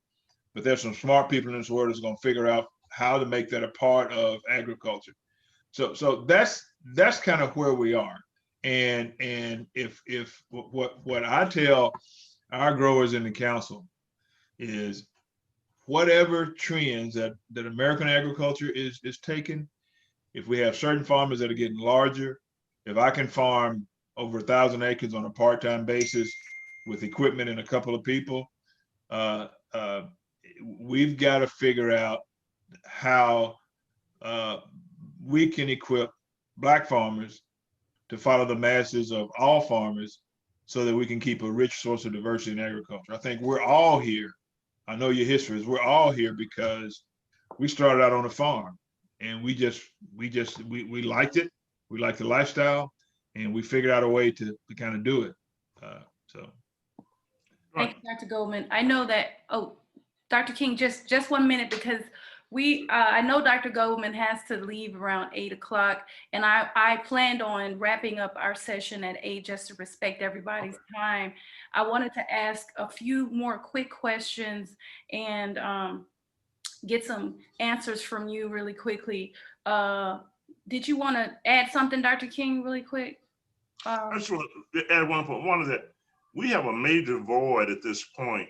But there's some smart people in this world that's going to figure out how to make that a part of agriculture. So that's kind of where we are. And if what I tell our growers in the council is, whatever trends that American agriculture is taking, if we have certain farmers that are getting larger, if I can farm over 1,000 acres on a part-time basis with equipment and a couple of people, we've got to figure out how we can equip Black farmers to follow the masses of all farmers, so that we can keep a rich source of diversity in agriculture. I think we're all here. I know your history is, we're all here because we started out on a farm, and we liked it. We liked the lifestyle, and we figured out a way to kind of do it. Thank you, Dr. Goldman. I know that, Dr. King, just 1 minute, because I know Dr. Goldman has to leave around 8 o'clock, and I planned on wrapping up our session at 8 just to respect everybody's time. I wanted to ask a few more quick questions and get some answers from you really quickly. Did you want to add something, Dr. King, really quick? I just want to add one point. One is that we have a major void at this point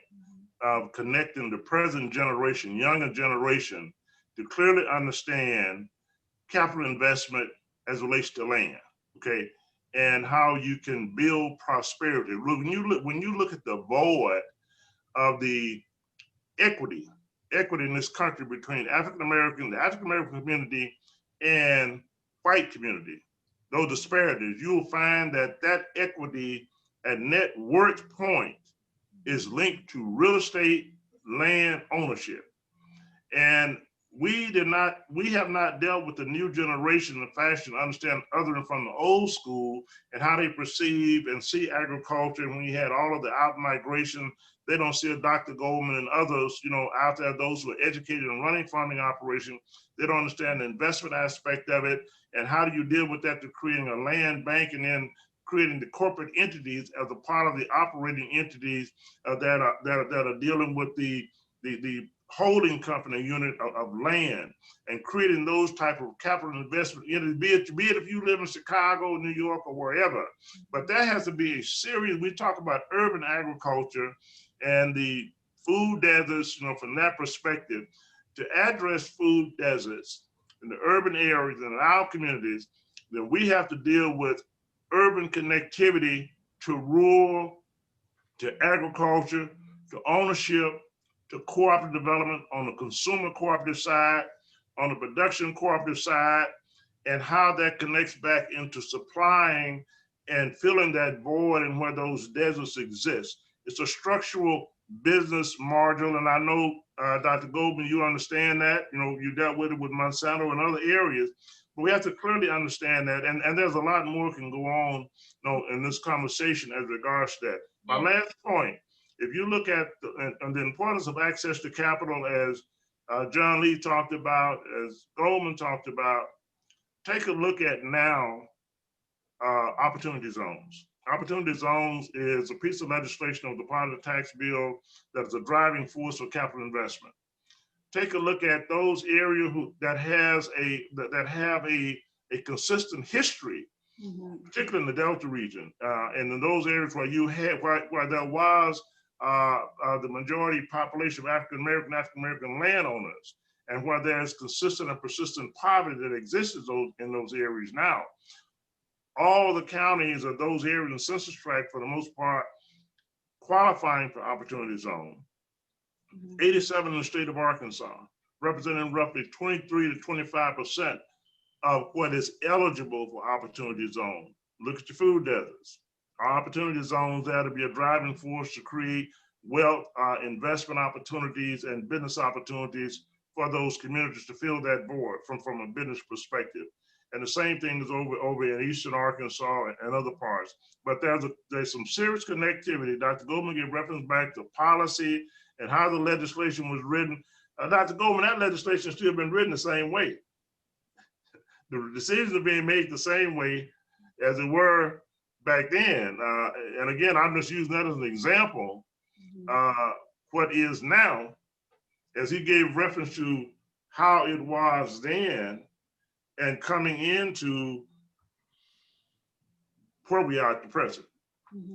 of connecting the present generation, younger generation, to clearly understand capital investment as it relates to land, okay, and how you can build prosperity. When you look at the void of the equity in this country between the African American community and white community, those disparities, you'll find that equity at net worth point is linked to real estate land ownership. And we have not dealt with the new generation in fashion, understand other than from the old school and how they perceive and see agriculture. And when you had all of the out migration, they don't see a Dr. Goldman and others, out there, those who are educated and running farming operations. They don't understand the investment aspect of it. And how do you deal with that to creating a land bank and then creating the corporate entities as a part of the operating entities that are dealing with the holding company unit of land, and creating those type of capital investment entities, be it if you live in Chicago, New York, or wherever. But that has to be a serious. We talk about urban agriculture and the food deserts, from that perspective. To address food deserts in the urban areas and in our communities, then we have to deal with urban connectivity to rural, to agriculture, to ownership, to cooperative development on the consumer cooperative side, on the production cooperative side, and how that connects back into supplying and filling that void and where those deserts exist. It's a structural business model, and I know, Dr. Goldman, you understand that. You know, you dealt with it with Monsanto and other areas, but we have to clearly understand that, and there's a lot more can go on, you know, in this conversation as regards to that. My last point, if you look at the importance of access to capital, as John Lee talked about, as Goldman talked about, take a look at now opportunity zones. Opportunity zones is a piece of legislation of the part of the tax bill that is a driving force for capital investment. Take a look at those areas that have a consistent history, particularly in the Delta region, and in those areas where you had where there was the majority population of African American landowners, and where there's consistent and persistent poverty that exists in those areas now. All the counties of those areas in census tract, for the most part, qualifying for opportunity zone. 87 in the state of Arkansas, representing roughly 23 to 25% of what is eligible for opportunity zone. Look at your food deserts. Our opportunity zones there to be a driving force to create wealth, investment opportunities, and business opportunities for those communities to fill that void from a business perspective. And the same thing is over in Eastern Arkansas and other parts. But there's some serious connectivity. Dr. Goldman gave reference back to policy and how the legislation was written. Dr. Goldman, that legislation has still been written the same way. The decisions are being made the same way as it were back then. And again, I'm just using that as an example. What is now, as he gave reference to how it was then, and coming into where we are at the present.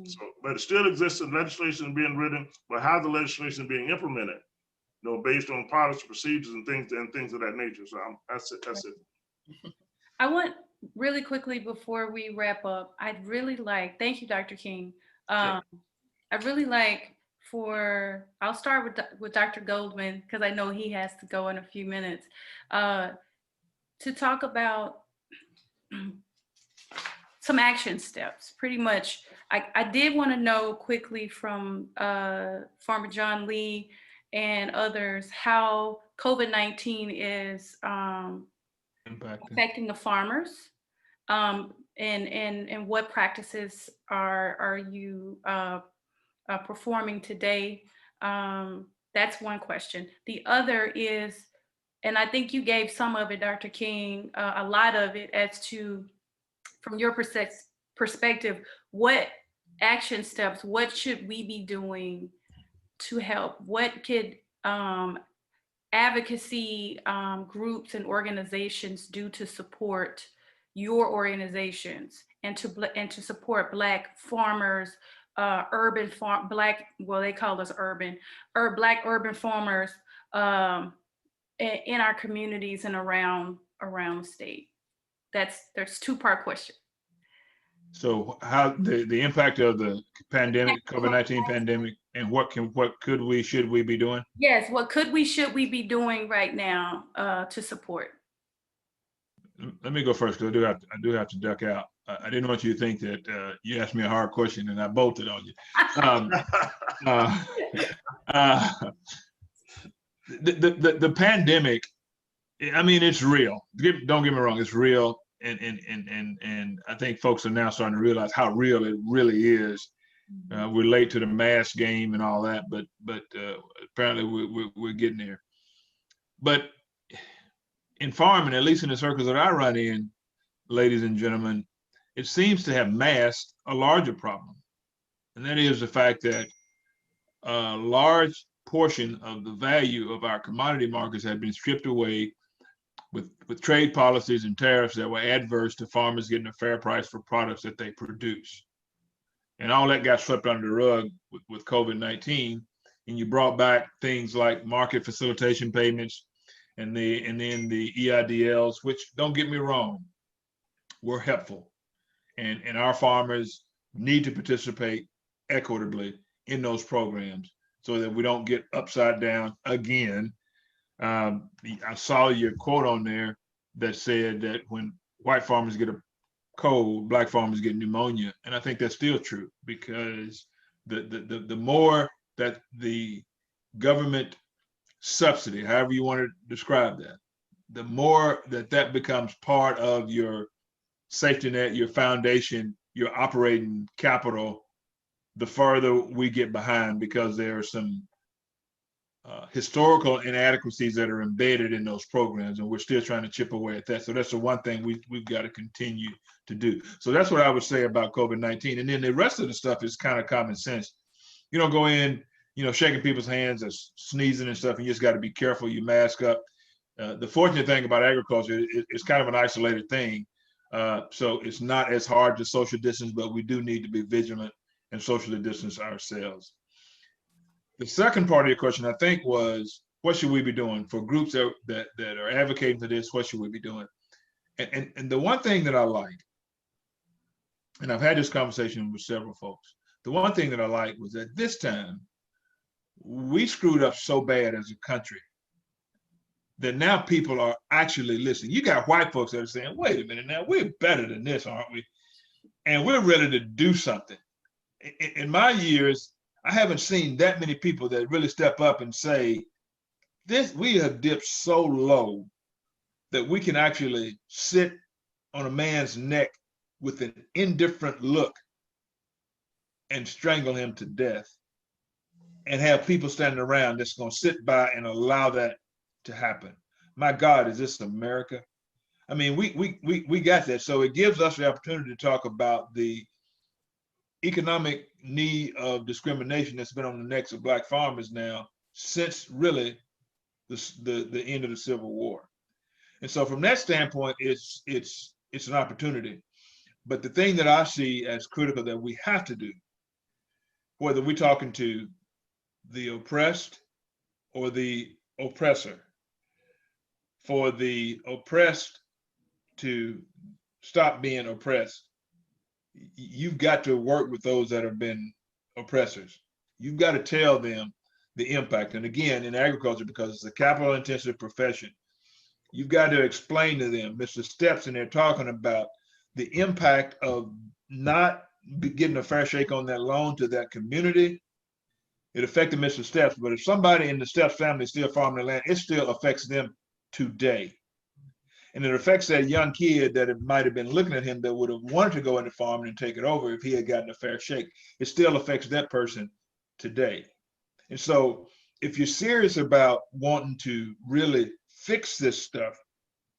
So, but it still exists in legislation being written, but how the legislation is being implemented, you know, based on policy procedures and things of that nature. So that's it. That's it. I want really quickly before we wrap up, I'd really like, thank you, Dr. King. I'd really like I'll start with Dr. Goldman, because I know he has to go in a few minutes, to talk about some action steps. Pretty much, I did want to know quickly from Farmer John Lee and others how COVID-19 is affecting the farmers, and what practices are you performing today? That's one question. The other is, and I think you gave some of it, Dr. King, a lot of it, as to, from your perspective, what action steps, what should we be doing to help? What could advocacy groups and organizations do to support your organizations and to support Black farmers, they call us urban, or Black urban farmers in our communities and around the state? There's two-part question. So how the impact of the pandemic, COVID-19 pandemic, and what should we be doing? Yes, what should we be doing right now to support? Let me go first, because I do have to duck out. I didn't want you to think that you asked me a hard question and I bolted on you. The pandemic, I mean, it's real. Don't get me wrong, it's real. And I think folks are now starting to realize how real it really is. We're late to the mask game and all that, but apparently we're getting there. But in farming, at least in the circles that I run in, ladies and gentlemen, it seems to have masked a larger problem. And that is the fact that a large portion of the value of our commodity markets have been stripped away with trade policies and tariffs that were adverse to farmers getting a fair price for products that they produce. And all that got swept under the rug with COVID-19. And you brought back things like market facilitation payments and then the EIDLs, which, don't get me wrong, were helpful. and our farmers need to participate equitably in those programs so that we don't get upside down again. I saw your quote on there that said that when white farmers get a cold, black farmers get pneumonia. And I think that's still true, because the more that the government subsidy, however you want to describe that, the more that that becomes part of your safety net, your foundation, your operating capital, the further we get behind, because there are some historical inadequacies that are embedded in those programs, and we're still trying to chip away at that. So that's the one thing we've got to continue to do. So that's what I would say about COVID-19. And then the rest of the stuff is kind of common sense. You don't go in, shaking people's hands or sneezing and stuff, and you just got to be careful, you mask up. The fortunate thing about agriculture is it's kind of an isolated thing. So it's not as hard to social distance, but we do need to be vigilant and socially distance ourselves. The second part of your question, I think, was what should we be doing for groups that are advocating for this? What should we be doing? And the one thing that I like, and I've had this conversation with several folks, the one thing that I like was that this time we screwed up so bad as a country that now people are actually listening. You got white folks that are saying, wait a minute, now we're better than this, aren't we? And we're ready to do something. In my years, I haven't seen that many people that really step up and say, we have dipped so low that we can actually sit on a man's neck with an indifferent look and strangle him to death, and have people standing around that's going to sit by and allow that to happen. My God, is this America? I mean, we got that. So it gives us the opportunity to talk about the economic need of discrimination that's been on the necks of black farmers now since really the end of the Civil War. And so from that standpoint, it's an opportunity. But the thing that I see as critical that we have to do, whether we're talking to the oppressed or the oppressor, for the oppressed to stop being oppressed, you've got to work with those that have been oppressors. You've got to tell them the impact. And again, in agriculture, because it's a capital intensive profession, you've got to explain to them, Mr. Steps, and they're talking about the impact of not getting a fair shake on that loan to that community. It affected Mr. Steps, but if somebody in the Steps family is still farming the land, it still affects them today. And it affects that young kid that it might have been looking at him that would have wanted to go into farming and take it over if he had gotten a fair shake. It still affects that person today. And so if you're serious about wanting to really fix this stuff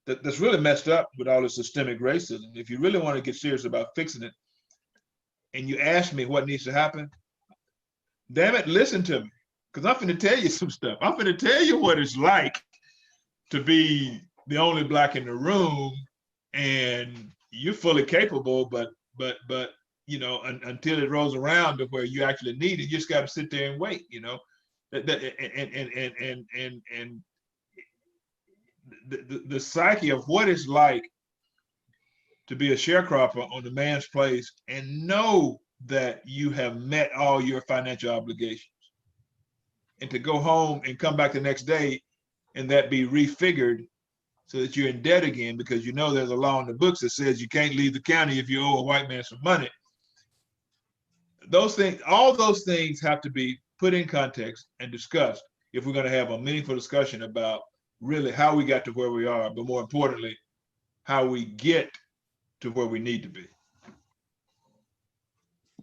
that's really messed up with all the systemic racism, if you really want to get serious about fixing it, and you ask me what needs to happen, damn it, listen to me, because I'm going to tell you some stuff. I'm going to tell you what it's like to be the only black in the room, and you're fully capable, but until it rolls around to where you actually need it, you just got to sit there and wait, and the psyche of what it's like to be a sharecropper on the man's place and know that you have met all your financial obligations, and to go home and come back the next day and that be refigured so that you're in debt again, because there's a law in the books that says you can't leave the county if you owe a white man some money. Those things, all those things have to be put in context and discussed if we're going to have a meaningful discussion about really how we got to where we are, but more importantly, how we get to where we need to be.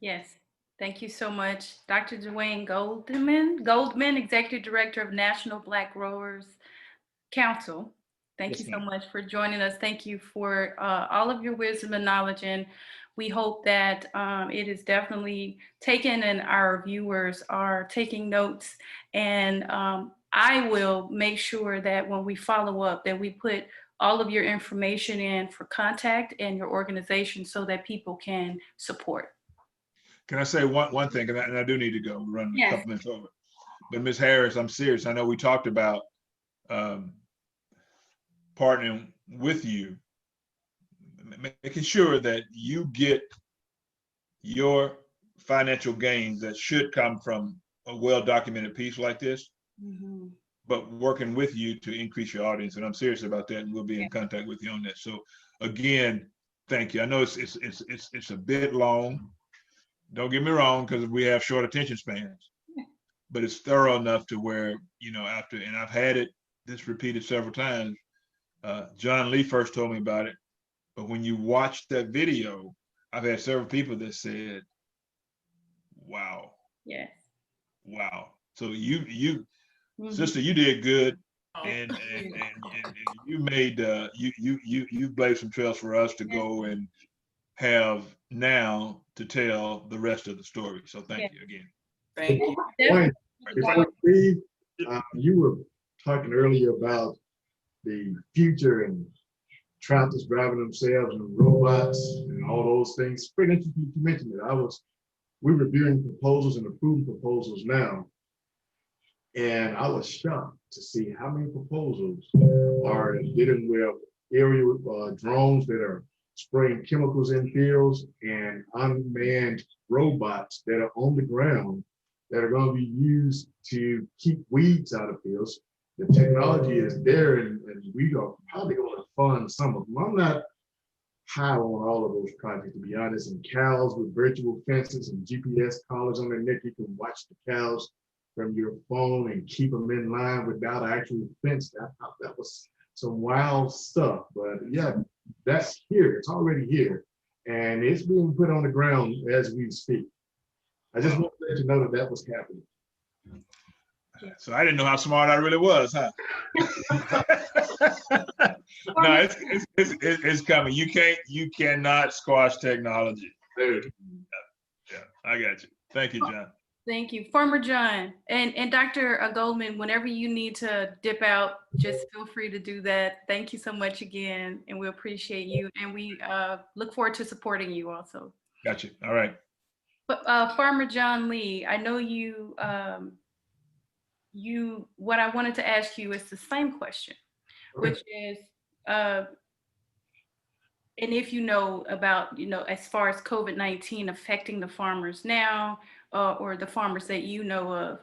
Yes, thank you so much. Dr. Dwayne Goldman, Executive Director of National Black Growers Council. Thank you so much for joining us. Thank you for all of your wisdom and knowledge. And we hope that it is definitely taken and our viewers are taking notes. And I will make sure that when we follow up, that we put all of your information in for contact and your organization so that people can support. Can I say one thing? And I do need to go. We're running a couple minutes over. But Ms. Harris, I'm serious. I know we talked about partnering with you. making sure that you get your financial gains that should come from a well-documented piece like this, but working with you to increase your audience. And I'm serious about that, and we'll be in contact with you on that. So again, thank you. I know it's a bit long. Don't get me wrong, because we have short attention spans, but it's thorough enough to where, you know, after, and I've had this repeated several times. John Lee first told me about it, but when you watch that video, I've had several people that said, wow. Yes. Wow. So you sister, you did good. And you made you blazed some trails for us to go and have now to tell the rest of the story. So thank you again. Thank you. Before we leave, you were talking earlier about the future and tractors driving themselves and robots and all those things. Pretty interesting you mentioned it. We're reviewing proposals and approving proposals now. And I was shocked to see how many proposals are dealing with aerial drones that are spraying chemicals in fields and unmanned robots that are on the ground that are going to be used to keep weeds out of fields. The technology is there, and we are probably going to fund some of them. I'm not high on all of those projects, to be honest. And cows with virtual fences and GPS collars on their neck, you can watch the cows from your phone and keep them in line without an actual fence. That was some wild stuff. But yeah, that's here. It's already here. And it's being put on the ground as we speak. I just want to let you know that that was happening. So I didn't know how smart I really was, huh? No, it's coming. You cannot squash technology. Dude. Yeah, I got you. Thank you, John. Thank you, Farmer John, and Dr. Goldman. Whenever you need to dip out, just feel free to do that. Thank you so much again, and we appreciate you, and we look forward to supporting you also. Got you. All right. But Farmer John Lee, I know you. What I wanted to ask you is the same question, which is, and if you know about, as far as COVID-19 affecting the farmers now, or the farmers that you know of,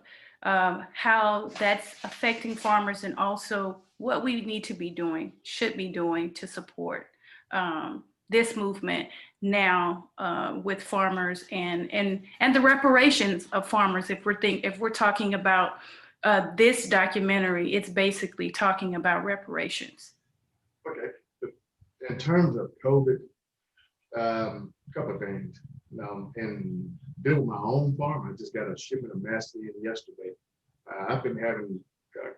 how that's affecting farmers, and also what we need to be doing, should be doing to support this movement now with farmers and the reparations of farmers. If we're talking about this documentary, it's basically talking about reparations. Okay. In terms of COVID, a couple of things. In building my own farm, I just got a shipment of masks in yesterday. I've been having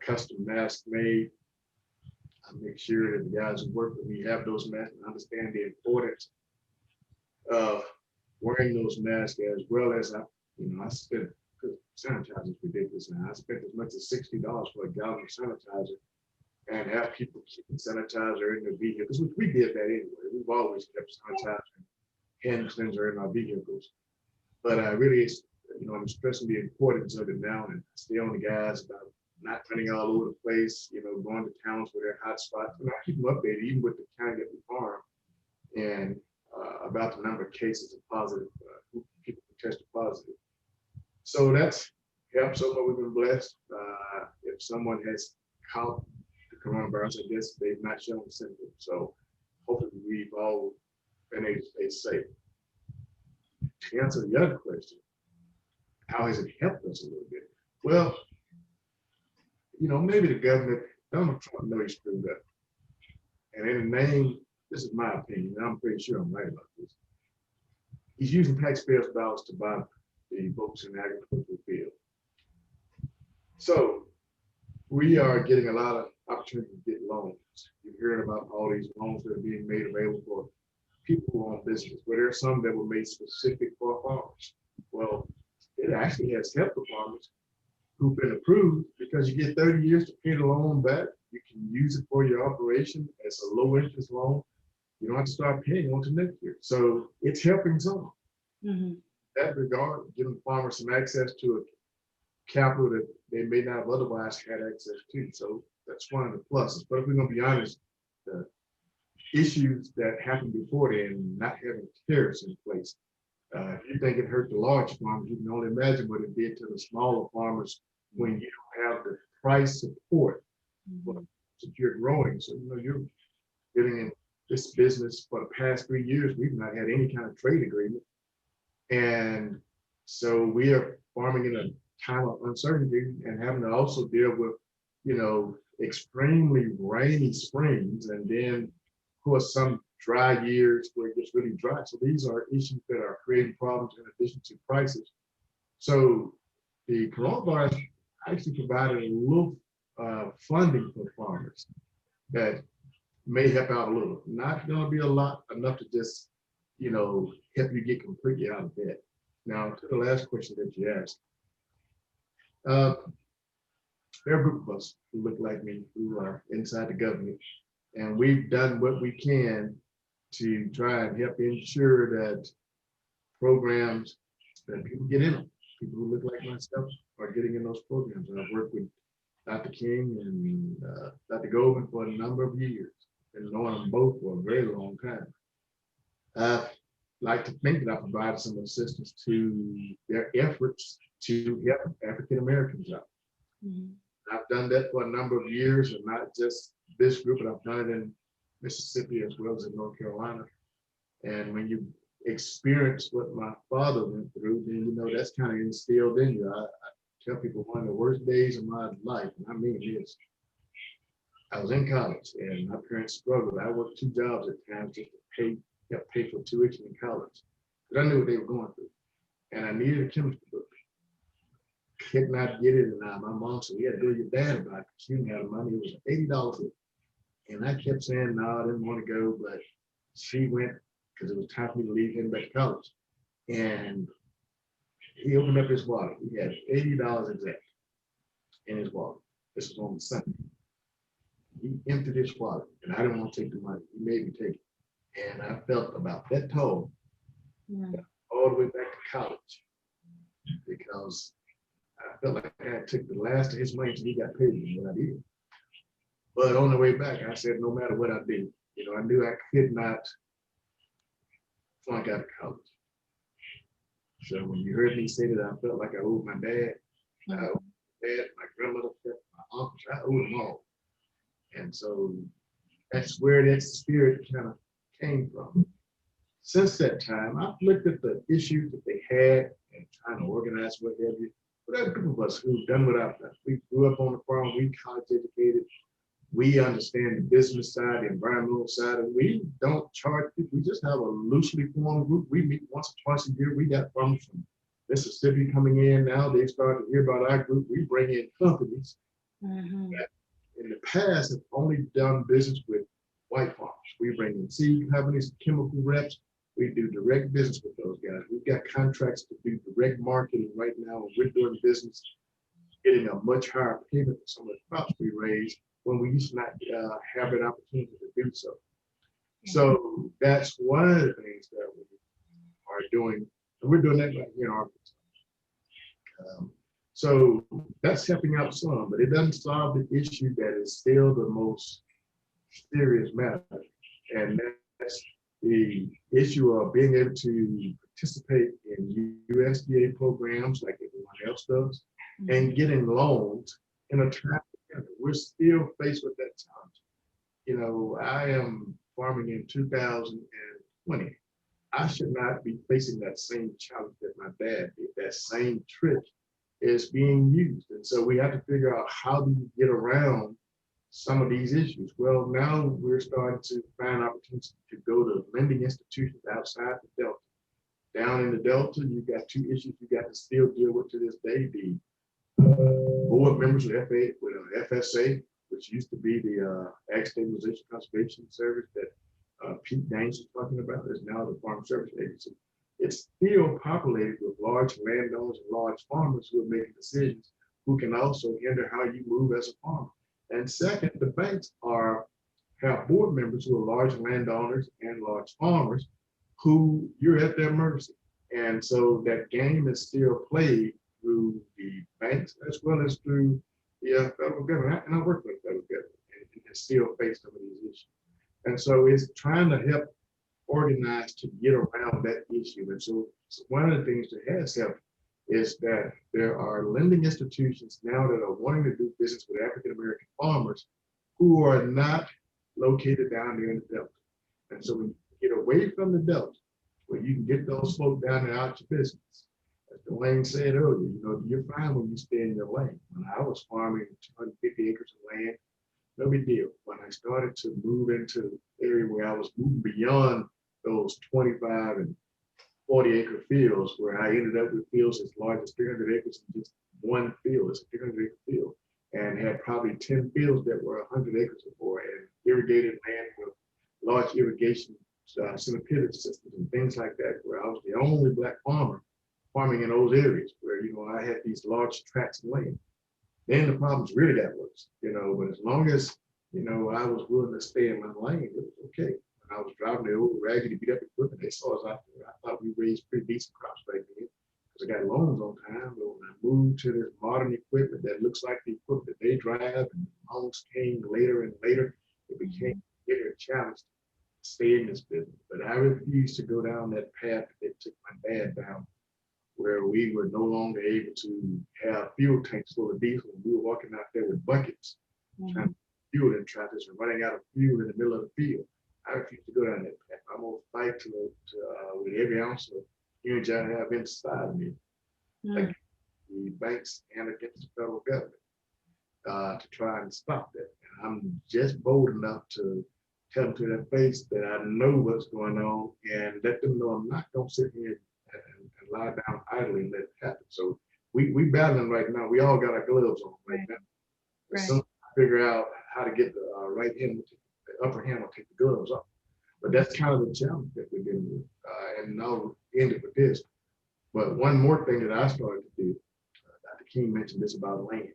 custom masks made. I make sure that the guys who work with me have those masks and understand the importance of wearing those masks, as well as I spent, because sanitizer is ridiculous now. I spent as much as $60 for a gallon of sanitizer, and have people keeping sanitizer in their vehicles, which we did that anyway. We've always kept sanitizer and hand cleanser in our vehicles. But I really, I'm stressing the importance of it now, and stay on the guys about not running all over the place, going to towns where they're hot spots. And I keep them updated, even with the county that we farm, and about the number of cases of positive, people who tested positive. So that's helped. So far, we've been blessed. If someone has caught the coronavirus, I guess they've not shown symptoms. So hopefully we've all been able to stay safe. To answer the other question, how has it helped us a little bit? Well, maybe the government, Donald Trump knows he screwed up. And in the name, this is my opinion, and I'm pretty sure I'm right about this. He's using taxpayers' dollars to buy the votes in the agricultural field. So we are getting a lot of opportunity to get loans. You're hearing about all these loans that are being made available for people who own business, but there are some that were made specific for farmers. Well, it actually has helped the farmers who've been approved, because you get 30 years to pay the loan back. You can use it for your operation as a low interest loan. You don't have to start paying on to next year. So it's helping some. In that regard, giving farmers some access to a capital that they may not have otherwise had access to. So that's one of the pluses. But if we're going to be honest, the issues that happened before then, not having tariffs in place. If you think it hurt the large farmers, you can only imagine what it did to the smaller farmers when you don't have the price support for secure growing. So, you're getting in this business for the past 3 years, we've not had any kind of trade agreement. And so we are farming in a time of uncertainty and having to also deal with, extremely rainy springs, and then of course some dry years where it gets really dry. So these are issues that are creating problems in addition to prices. So the coronavirus actually provided a little funding for farmers that may help out a little. Not going to be a lot, enough to just, help you get completely out of debt. Now, to the last question that you asked, there are a group of us who look like me who are inside the government, and we've done what we can to try and help ensure that programs that people get in them, people who look like myself are getting in those programs. And I've worked with Dr. King and Dr. Goldman for a number of years, and knowing them both for a very long time. I like to think that I provided some assistance to their efforts to help African Americans out. I've done that for a number of years, and not just this group, but I've done it in Mississippi as well as in North Carolina. And when you experience what my father went through, then that's kind of instilled in you. I tell people one of the worst days of my life, and I mean this, I was in college and my parents struggled. I worked 2 jobs at times just to help pay for tuition in college, because I knew what they were going through. And I needed a chemistry book. Could not get it, and my mom said, "You had to go to your dad about it." She didn't have the money. It was an $80 book. And I kept saying, no, I didn't want to go, but she went because it was time for me to leave him back to college. And he opened up his wallet. He had $80 exact in his wallet. This was on the Sunday. He emptied his wallet, and I didn't want to take the money. He made me take it. And I felt about that tall all the way back to college, because I felt like I took the last of his money until he got paid me what I did. But on the way back, I said, no matter what I did, I knew I could not flunk out of college. So when you heard me say that I felt like I owed my dad, I owed my dad, my grandmother, my uncles, I owed them all. And so that's where that spirit kind of came from. Since that time, I've looked at the issues that they had and trying to organize what have you. But there are a group of us who've done what I've done. We grew up on the farm, we college educated. We understand the business side, the environmental side, and we don't charge people. We just have a loosely formed group. We meet once or twice a year. We got farmers from Mississippi coming in now. They start to hear about our group. We bring in companies that in the past have only done business with white farmers. We bring in seed companies, chemical reps. We do direct business with those guys. We've got contracts to do direct marketing right now, and we're doing business, getting a much higher payment for some of the crops we raise when we used to not have that opportunity to do so. So that's one of the things that we are doing, and we're doing that right here in Arkansas. So that's helping out some, but it doesn't solve the issue that is still the most serious matter, and that's the issue of being able to participate in USDA programs like everyone else does, and getting loans in a time. We're still faced with that challenge. I am farming in 2020. I should not be facing that same challenge that my dad did. That same trick is being used. And so we have to figure out, how do you get around some of these issues? Well, now we're starting to find opportunities to go to lending institutions outside the Delta. Down in the Delta, you've got 2 issues you got to still deal with to this day. The board members with FSA, which used to be the Ag Stabilization Conservation Service that Pete Gaines is talking about, is now the Farm Service Agency. It's still populated with large landowners and large farmers who are making decisions, who can also hinder how you move as a farmer. And second, the banks have board members who are large landowners and large farmers who you're at their mercy. And so that game is still played through the banks as well as through the federal government. And I work with the federal government and still face some of these issues. And so it's trying to help organize to get around that issue. And so one of the things that has helped is that there are lending institutions now that are wanting to do business with African-American farmers who are not located down there in the Delta. And so when you get away from the Delta, where you can get those folks down there out your business, as Dwayne said earlier, you're fine when you stay in your lane. When I was farming 250 acres of land, no big deal. When I started to move into the area where I was moving beyond those 25 and 40 acre fields, where I ended up with fields as large as 300 acres in just one field. It's a 300 acre field, and had probably 10 fields that were 100 acres or more, and irrigated land with large irrigation center pivot systems and things like that, where I was the only Black farmer farming in those areas where, I had these large tracts of land. Then the problems really got worse, but as long as, I was willing to stay in my lane, it was okay. When I was driving the old raggedy beat up equipment, they saw us out there. I thought we raised pretty decent crops back then because I got loans on time. But when I moved to this modern equipment that looks like the equipment that they drive, and loans came later and later, it became a bigger challenge to stay in this business. But I refused to go down that path that they took my dad down, where we were no longer able to have fuel tanks full of diesel. We were walking out there with buckets, trying to fuel in tractors and running out of fuel in the middle of the field. I refuse to go down that path. I'm going to fight with every ounce of energy I have inside of me, against the banks and against the federal government, to try and stop that. And I'm just bold enough to tell them to their face that I know what's going on and let them know I'm not going to sit here and lie down idly and let it happen. So we battling right now. We all got our gloves on right now. Right. So figure out how to get the right hand, the upper hand will take the gloves off. But that's kind of the challenge that we're dealing with. And I'll end it with this. But one more thing that I started to do, Dr. King mentioned this about land.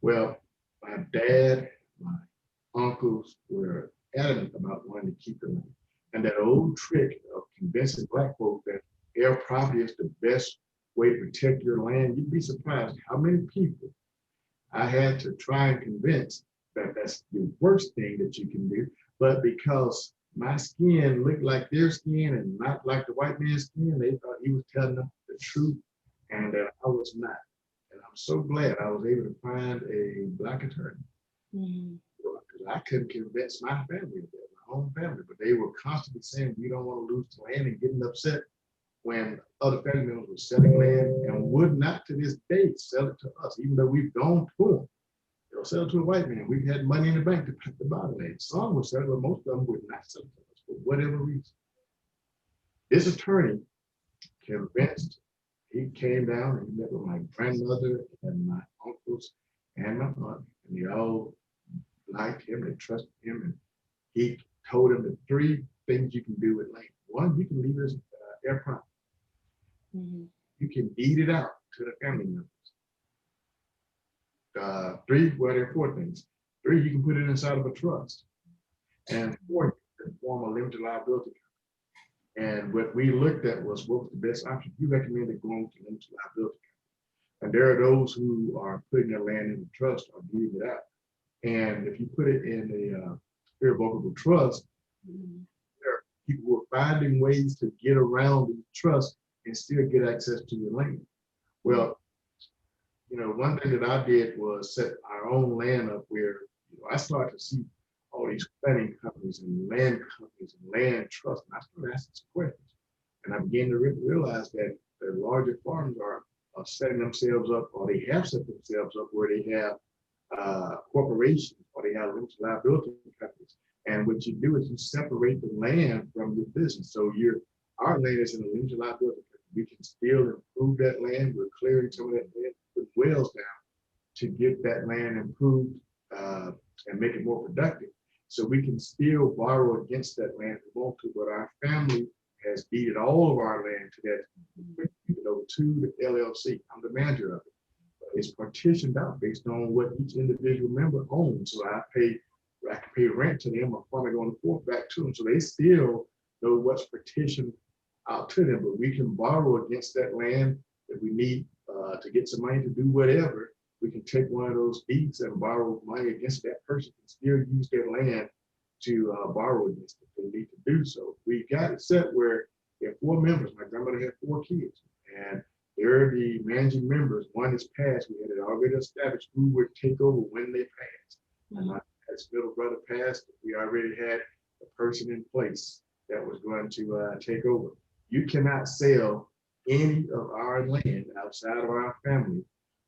Well, my dad, my uncles were adamant about wanting to keep the land. And that old trick of convincing Black folks that their property is the best way to protect your land, you'd be surprised how many people I had to try and convince that that's the worst thing that you can do. But because my skin looked like their skin and not like the white man's skin, they thought he was telling them the truth, and that I was not. And I'm so glad I was able to find a Black attorney. Because I couldn't convince my family of that, my own family, but they were constantly saying we don't want to lose the land and getting upset when other family members were selling land and would not to this day sell it to us, even though we've gone to them. They'll sell it to a white man. We've had money in the bank to buy the land. Some would sell it, but most of them would not sell it to us for whatever reason. This attorney convinced, he came down and he met with my grandmother and my uncles and my aunt, and they all liked him and trusted him. And he told them the three things you can do with land. One, you can leave it as air property. You can deed it out to the family members. Three, well, there are four things. Three, you can put it inside of a trust. And four, you can form a limited liability company. And what we looked at was what was the best option. We recommended going to limited liability company. And there are those who are putting their land in the trust or deeding it out. And if you put it in a irrevocable trust, there are people who are finding ways to get around the trust and still get access to your land. Well, one thing that I did was set our own land up where I started to see all these planning companies and land trusts, and I started asking some questions. And I began to realize that the larger farms are setting themselves up, or they have set themselves up where they have corporations or they have limited liability companies. And what you do is you separate the land from your business. So our land is in a limited liability company. We can still improve that land. We're clearing some of that land, put wells down to get that land improved and make it more productive. So we can still borrow against that land if we want to, but our family has deeded all of our land to that, to the LLC. I'm the manager of it. It's partitioned out based on what each individual member owns. So I can pay rent to them, or probably going to forth back to them. So they still know what's partitioned out to them, but we can borrow against that land if we need to get some money to do whatever. We can take one of those deeds and borrow money against that person and still use their land to borrow against if they need to do so. We got it set where we have 4 members. My grandmother had 4 kids, and they're the managing members. One is passed. We had it already established who would take over when they passed. And my middle brother passed. We already had a person in place that was going to take over. You cannot sell any of our land outside of our family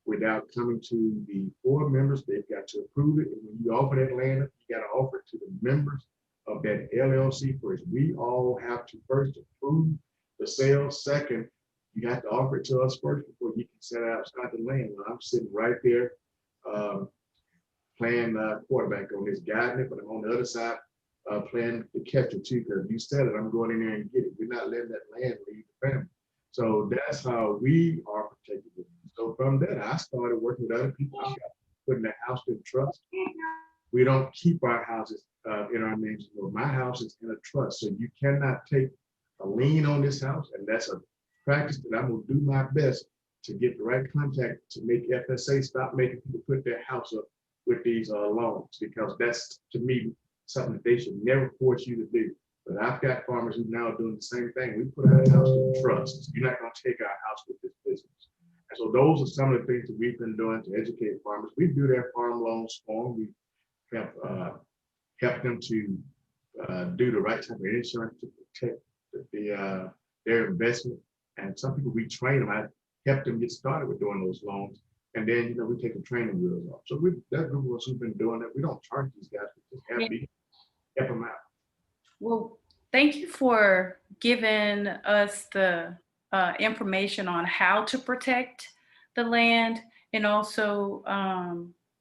without coming to the 4 members. They've got to approve it. And when you offer that land, you got to offer it to the members of that LLC first. We all have to first approve the sale. Second, you have to offer it to us first before you can set it outside the land. Well, I'm sitting right there playing quarterback on this, guiding it, but I'm on the other side playing the catcher too, because you said it, I'm going in there and get it. We're not letting that land leave the family. So that's how we are protected. So from that, I started working with other people. I got putting the house in trust. We don't keep our houses in our names. My house is in a trust, so you cannot take a lien on this house, and that's a practice that I'm gonna do my best to get the right contact to make FSA stop making people put their house up with these loans, because that's, to me, something that they should never force you to do. But I've got farmers who now are doing the same thing. We put our house in trust. You're not gonna take our house with this business. And so those are some of the things that we've been doing to educate farmers. We do their farm loans for them. We have helped them to do the right type of insurance to protect their investment. And some people, we train them. I helped them get started with doing those loans. And then, we take the training wheels off. So that group of us who've been doing that, we don't charge these guys, we just have to help them out. Well, thank you for giving us the information on how to protect the land, and also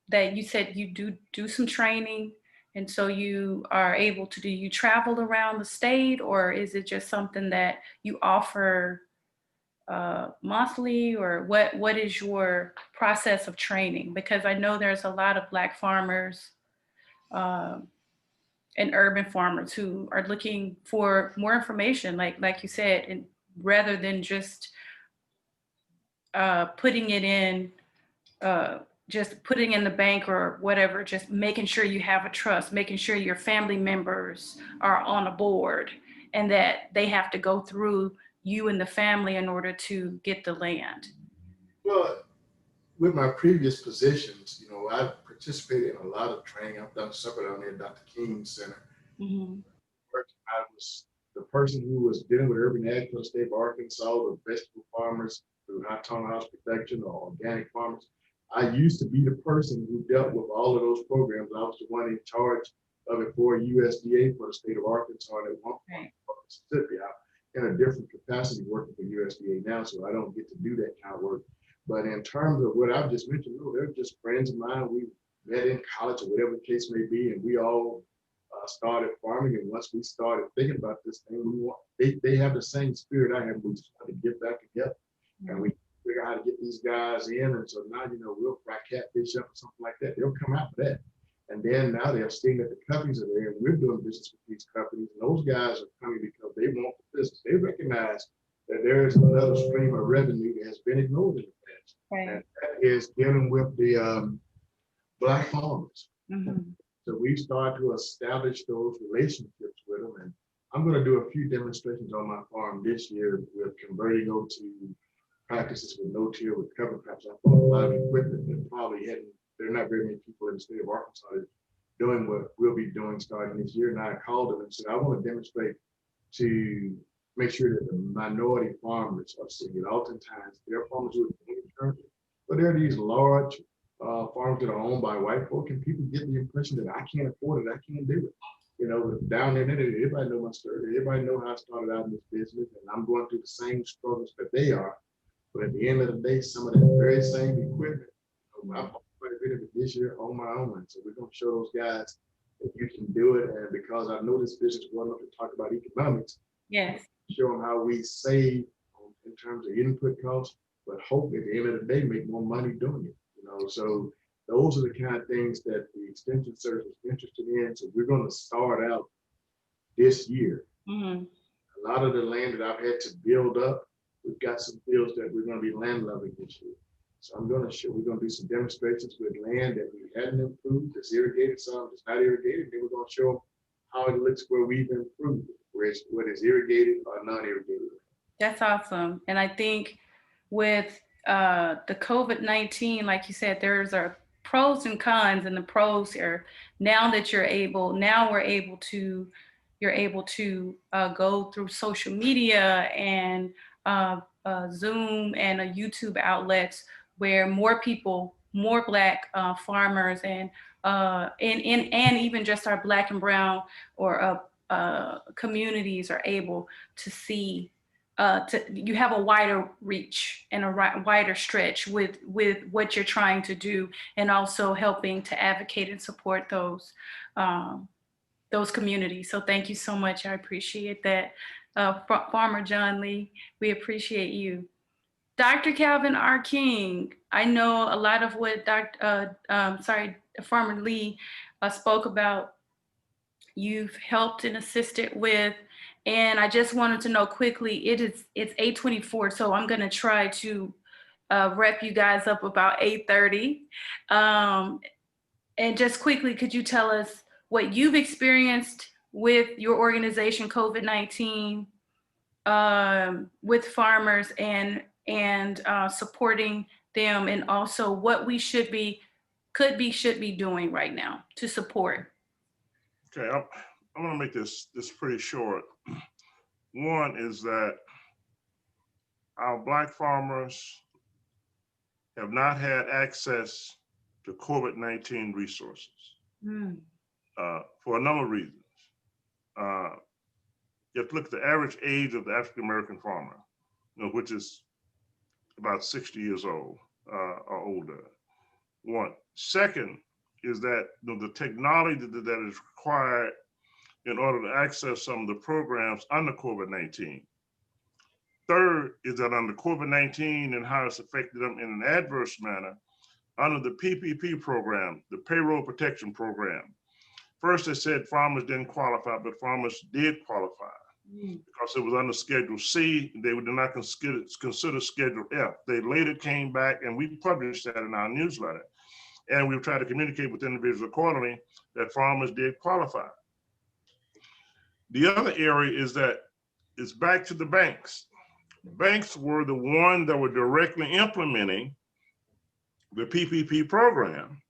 that you said you do some training, and so you are able to you travel around the state, or is it just something that you offer monthly, or what is your process of training? Because I know there's a lot of Black farmers and urban farmers who are looking for more information, like you said, and rather than just putting it in, just putting in the bank or whatever, just making sure you have a trust, making sure your family members are on a board, and that they have to go through you and the family in order to get the land. Well, with my previous positions, I've participated in a lot of training. I've done several down there at Dr. King Center. Mm-hmm. I was the person who was dealing with urban ag for the state of Arkansas, with vegetable farmers through autonomous protection or organic farmers. I used to be the person who dealt with all of those programs. I was the one in charge of it for USDA for the state of Arkansas, and at one point for Mississippi. I'm in a different capacity working for USDA now, so I don't get to do that kind of work. But in terms of what I've just mentioned, they're just friends of mine. We met in college or whatever the case may be, and we all started farming. And once we started thinking about this thing, they have the same spirit I have. We just want to get back together, and we figure out how to get these guys in. And so now, we'll fry catfish up or something like that. They'll come out for that. And then now they're seeing that the companies are there, and we're doing business with these companies. And those guys are coming because they want the business. They recognize that there is another stream of revenue that has been ignored in the past. Right. And that is dealing with the Black farmers. Mm-hmm. So we started to establish those relationships with them. And I'm going to do a few demonstrations on my farm this year with converting over to practices with no-till, with cover crops. I bought a lot of equipment that probably there are not very many people in the state of Arkansas doing what we'll be doing starting this year. And I called them and said, I want to demonstrate to make sure that the minority farmers are seeing it. Oftentimes, there are farmers who are doing it currently, but there are these large farms that are owned by white folk, and people get the impression that I can't afford it, I can't do it. Down there, everybody know my story. Everybody know how I started out in this business, and I'm going through the same struggles that they are. But at the end of the day, some of that very same equipment, I bought quite a bit of it this year on my own. So we're going to show those guys that you can do it. And because I know this business well enough to talk about economics, Yes. show them how we save in terms of input costs, but hope at the end of the day make more money doing it. So those are the kind of things that the Extension Service is interested in. So we're going to start out this year. Mm-hmm. A lot of the land that I've had to build up, we've got some fields that we're going to be land leveling this year. So we're going to do some demonstrations with land that we hadn't improved, that's irrigated, some that's not irrigated. Then we're going to show them how it looks where we've improved, what is irrigated or non-irrigated. That's awesome. And I think with the COVID-19, like you said, there's a pros and cons, and the pros are now that you're able to go through social media and Zoom and YouTube outlets where more people, more Black farmers and even just our Black and brown or communities are able to see you have a wider reach and a wider stretch with what you're trying to do, and also helping to advocate and support those communities. So thank you so much. I appreciate that. Farmer John Lee, we appreciate you. Dr. Calvin R. King, I know a lot of what Farmer Lee spoke about, you've helped and assisted with. And I just wanted to know quickly, it's 8:24, so I'm gonna try to wrap you guys up about 8:30. And just quickly, could you tell us what you've experienced with your organization, COVID-19, with farmers and supporting them, and also what we should be doing right now to support? Okay, I'm gonna make this pretty short. One is that our Black farmers have not had access to COVID-19 resources for a number of reasons. You have to look at the average age of the African American farmer, which is about 60 years old or older. One. Second is that the technology that is required in order to access some of the programs under COVID-19. Third is that under COVID-19 and how it's affected them in an adverse manner, under the PPP program, the payroll protection program. First, they said farmers didn't qualify, but farmers did qualify because it was under Schedule C. They did not consider Schedule F. They later came back, and we published that in our newsletter. And we've tried to communicate with individuals accordingly that farmers did qualify. The other area is that it's back to the banks. Banks were the one that were directly implementing the PPP program.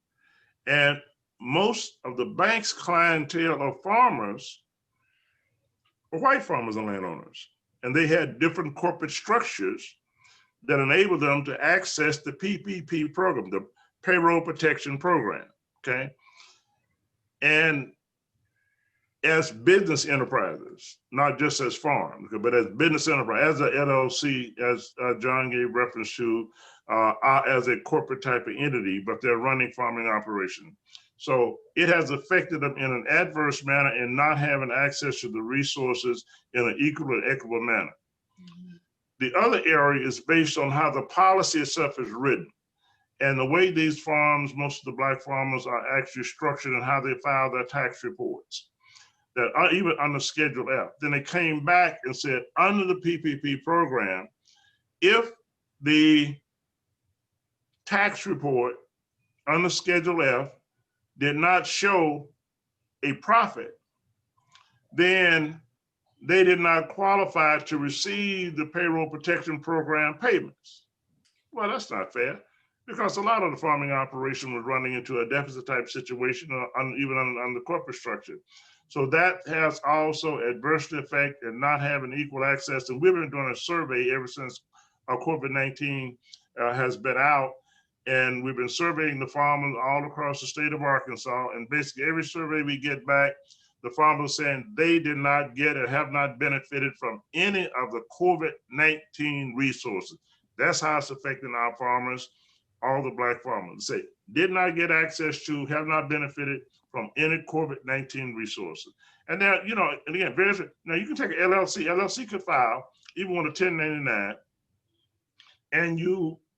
And most of the bank's clientele of farmers were white farmers and landowners. And they had different corporate structures that enabled them to access the PPP program, the payroll protection program, okay? And as business enterprises, not just as farms, but as business enterprise, as a LLC, as John gave reference to, as a corporate type of entity, but they're running farming operation. So it has affected them in an adverse manner in not having access to the resources in an equal and equitable manner. The other area is based on how the policy itself is written. And the way these farms, most of the Black farmers are actually structured and how they file their tax reports, that are even under Schedule F. Then they came back and said, under the PPP program, if the tax report under Schedule F did not show a profit, then they did not qualify to receive the payroll protection program payments. Well, that's not fair, because a lot of the farming operation was running into a deficit type situation, even on the corporate structure. So that has also adversely affected and not having equal access. And we've been doing a survey ever since COVID-19 has been out. And we've been surveying the farmers all across the state of Arkansas. And basically every survey we get back, the farmers saying they did not get or have not benefited from any of the COVID-19 resources. That's how it's affecting our farmers, all the Black farmers. Say, did not get access to, have not benefited from any COVID-19 resources. And now, and again, now you can take an LLC. LLC could file even on a 1099, and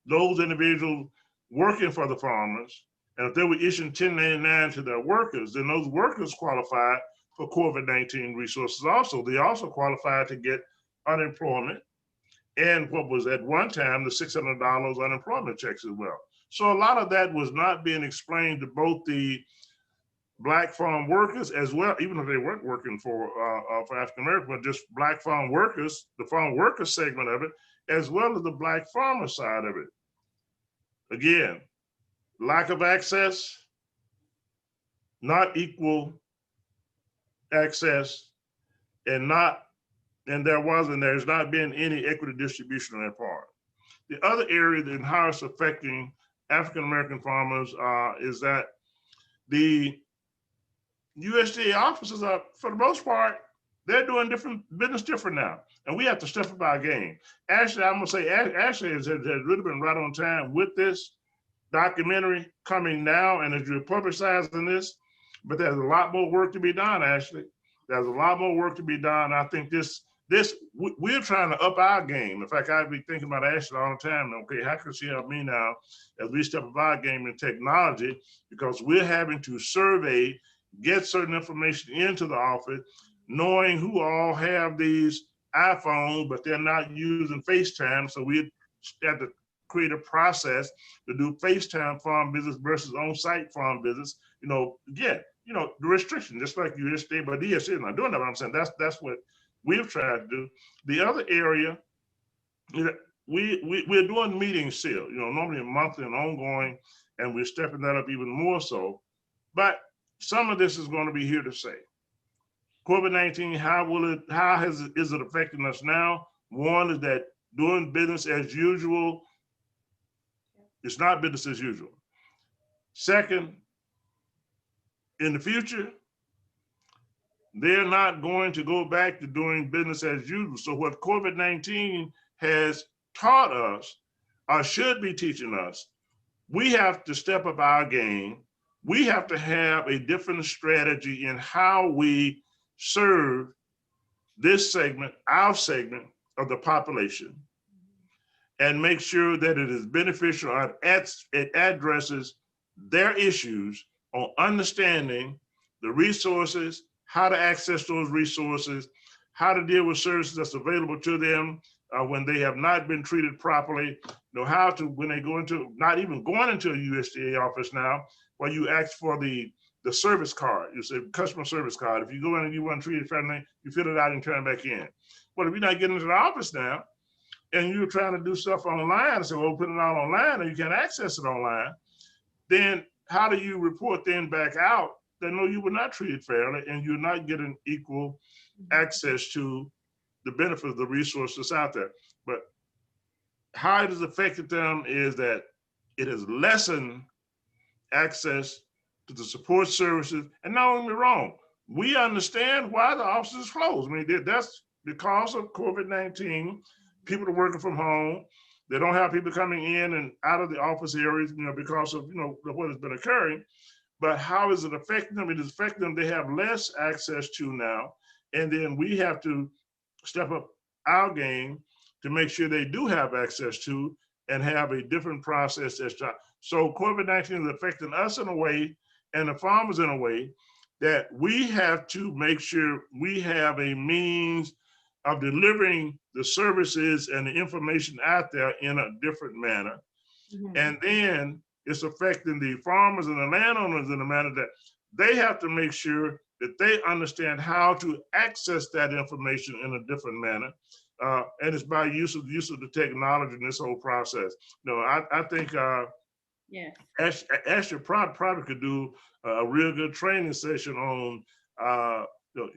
those individuals working for the farmers, and if they were issuing 1099 to their workers, then those workers qualified for COVID-19 resources also. They also qualified to get unemployment and what was at one time the $600 unemployment checks as well. So a lot of that was not being explained to both the Black farm workers as well, even if they weren't working for African American, but just Black farm workers, the farm worker segment of it, as well as the Black farmer side of it. Again, lack of access, not equal access, and there's not been any equity distribution on that part. The other area that how it's affecting African American farmers is that the USDA offices are, for the most part, they're doing different now, and we have to step up our game. Ashley, I'm gonna say, Ashley has really been right on time with this documentary coming now, and as you're publicizing this, but there's a lot more work to be done, Ashley. There's a lot more work to be done. I think we're trying to up our game. In fact, I'd be thinking about Ashley all the time. Okay, how can she help me now as we step up our game in technology? Because we're having to survey, get certain information into the office, knowing who all have these iPhones, but they're not using FaceTime. So we have to create a process to do FaceTime farm business versus on-site farm business. Again, the restriction, just like USDA, but DSA is not doing that. But I'm saying that's what we've tried to do. The other area, we're doing meetings still, normally a monthly and ongoing, and we're stepping that up even more so. But some of this is going to be here to stay. COVID-19, is it affecting us now? One is that doing business as usual, it's not business as usual. Second, in the future, they're not going to go back to doing business as usual. So what COVID-19 has taught us, or should be teaching us, we have to step up our game. We have to have a different strategy in how we serve this segment, our segment of the population, and make sure that it is beneficial. It addresses their issues on understanding the resources, how to access those resources, how to deal with services that's available to them when they have not been treated properly, how to, when they go into, not even going into a USDA office now, where you ask for the service card, you say customer service card. If you go in and you want to treat it friendly, you fill it out and turn it back in. Well, if you're not getting into the office now, and you're trying to do stuff online, so we'll put it out online and you can access it online, then how do you report then back out that no, you were not treated fairly and you're not getting equal access to the benefit of the resources out there? But how it has affected them is that it has lessened access to the support services. And not only wrong, we understand why the offices closed. I mean, that's because of COVID-19. People are working from home. They don't have people coming in and out of the office areas, because of, what has been occurring. But how is it affecting them? It is affecting them. They have less access to now. And then we have to step up our game to make sure they do have access to and have a different process. So COVID-19 is affecting us in a way and the farmers in a way that we have to make sure we have a means of delivering the services and the information out there in a different manner. Mm-hmm. And then it's affecting the farmers and the landowners in a manner that they have to make sure that they understand how to access that information in a different manner. And it's by use of the technology in this whole process. I think Ashley probably could do a real good training session on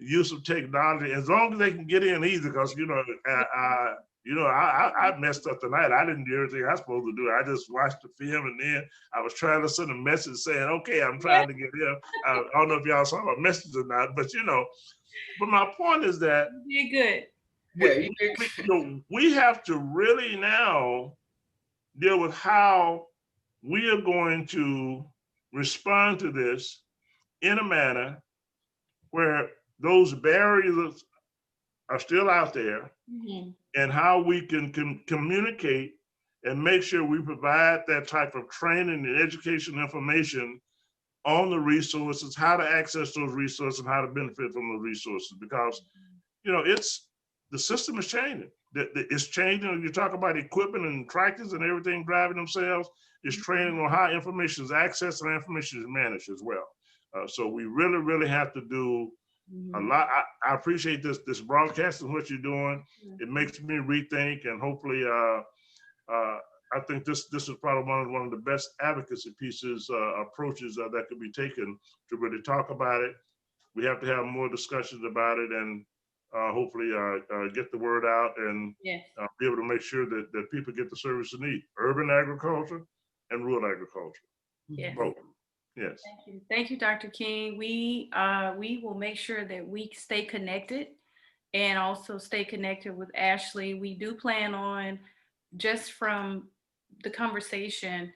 use of technology, as long as they can get in easy, because I messed up tonight. I didn't do everything I was supposed to do. I just watched the film, and then I was trying to send a message saying, okay, I'm trying to get in. I don't know if y'all saw my message or not, but but my point is that you're good. We have to really now deal with how we are going to respond to this in a manner where those barriers are still out there, mm-hmm. and how we can communicate and make sure we provide that type of training and education information on the resources, how to access those resources and how to benefit from those resources. Because, the system is changing. It's changing. You talk about equipment and tractors and everything driving themselves. It's training on how information is accessed and information is managed as well. So we really, really have to do a lot. I appreciate this broadcast and what you're doing. It makes me rethink, and hopefully, I think this is probably one of the best advocacy pieces, approaches that could be taken to really talk about it. We have to have more discussions about it, and hopefully get the word out, and Yes. be able to make sure that people get the service they need. Urban agriculture and rural agriculture, Yes. both. Yes. Thank you. Thank you, Dr. King. We will make sure that we stay connected and also stay connected with Ashley. We do plan on, just from the conversation,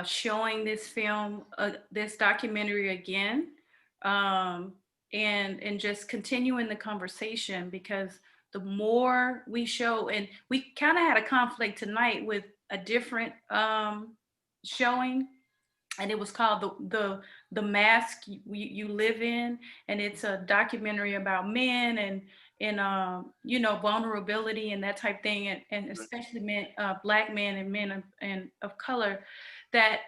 showing this film, this documentary again, and just continuing the conversation, because the more we show, and we kind of had a conflict tonight with a different showing, and it was called the mask you live in, and it's a documentary about men and you know, vulnerability and that type thing, and especially men, Black men and men of color. That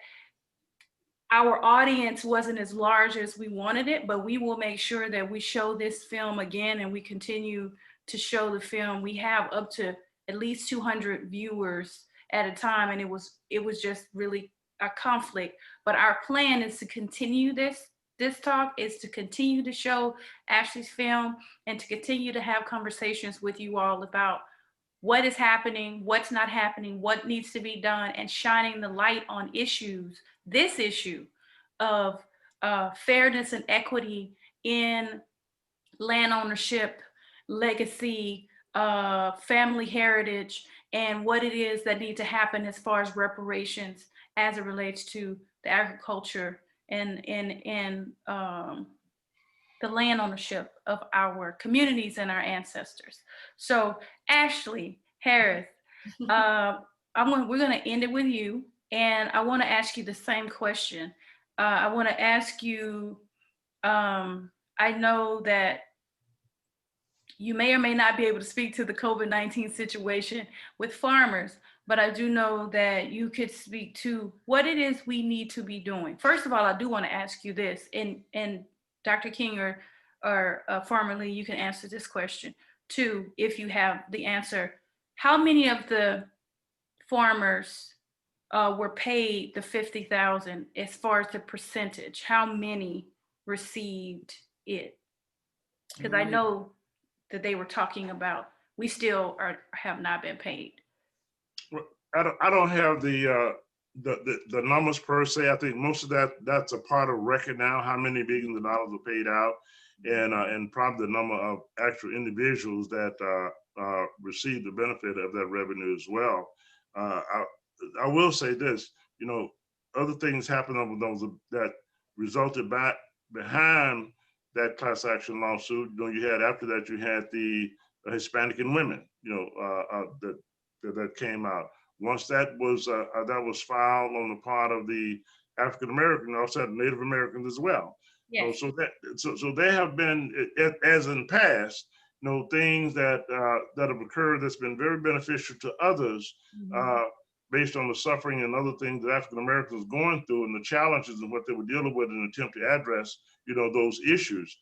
our audience wasn't as large as we wanted it, but we will make sure that we show this film again, and we continue to show the film. We have up to at least 200 viewers at a time, and it was just really a conflict. But our plan is to continue this talk, is to continue to show Ashley's film, and to continue to have conversations with you all about what is happening, what's not happening, what needs to be done, and shining the light on issues, this issue of fairness and equity in land ownership, legacy, family heritage, and what it is that need to happen as far as reparations as it relates to the agriculture and the land ownership of our communities and our ancestors. So Ashley Harris, we're going to end it with you, and I want to ask you the same question. I want to ask you, I know that you may or may not be able to speak to the COVID-19 situation with farmers, but I do know that you could speak to what it is we need to be doing. First of all, I do want to ask you this, and Dr. King or Farmer Lee, you can answer this question too, if you have the answer. How many of the farmers were paid the $50,000 as far as the percentage? How many received it? Because I know that they were talking about, we still have not been paid. I don't have the numbers per se. I think most of that's a part of record now, how many billions of dollars are paid out, and probably the number of actual individuals that receive the benefit of that revenue as well. I will say this, you know, other things happened over those that resulted back behind that class action lawsuit. You know, you had, after that, you had the Hispanic and women, you know, that came out. Once that was filed on the part of the African American, also had Native Americans as well. Yes. So there have been, as in past, you know, things that have occurred that's been very beneficial to others, based on the suffering and other things that African Americans going through, and the challenges and what they were dealing with in an attempt to address, you know, those issues.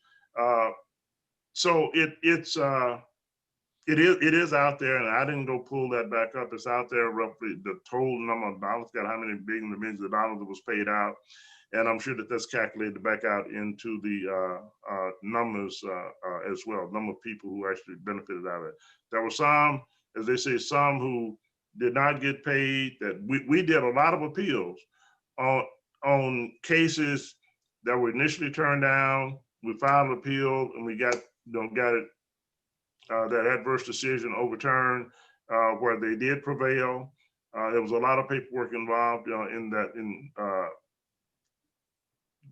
So it is out there, and I didn't go pull that back up. It's out there, roughly the total number of dollars, got how many billions of dollars that was paid out, and I'm sure that that's calculated back out into the numbers as well, number of people who actually benefited out of it. There were some, as they say, some who did not get paid. That we did a lot of appeals on cases that were initially turned down. We filed an appeal, and we got it. That adverse decision overturned, where they did prevail. There was a lot of paperwork involved in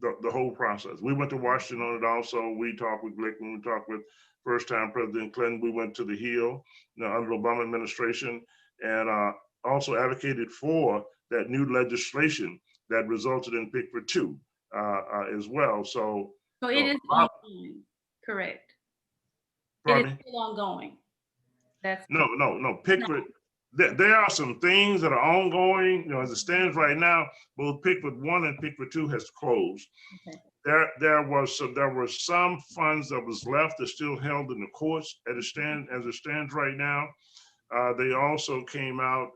the whole process. We went to Washington on it also. We talked with Glickman, we talked with first-time President Clinton. We went to the Hill, you know, under the Obama administration, and also advocated for that new legislation that resulted in Pickford 2 as well. So it is ongoing, correct? Pardon me? It is still ongoing. That's no. Pickford, there are some things that are ongoing. As it stands right now, both Pickford 1 and Pickford 2 has closed. Okay. There were some funds that was left that still held in the courts as it stands right now. They also came out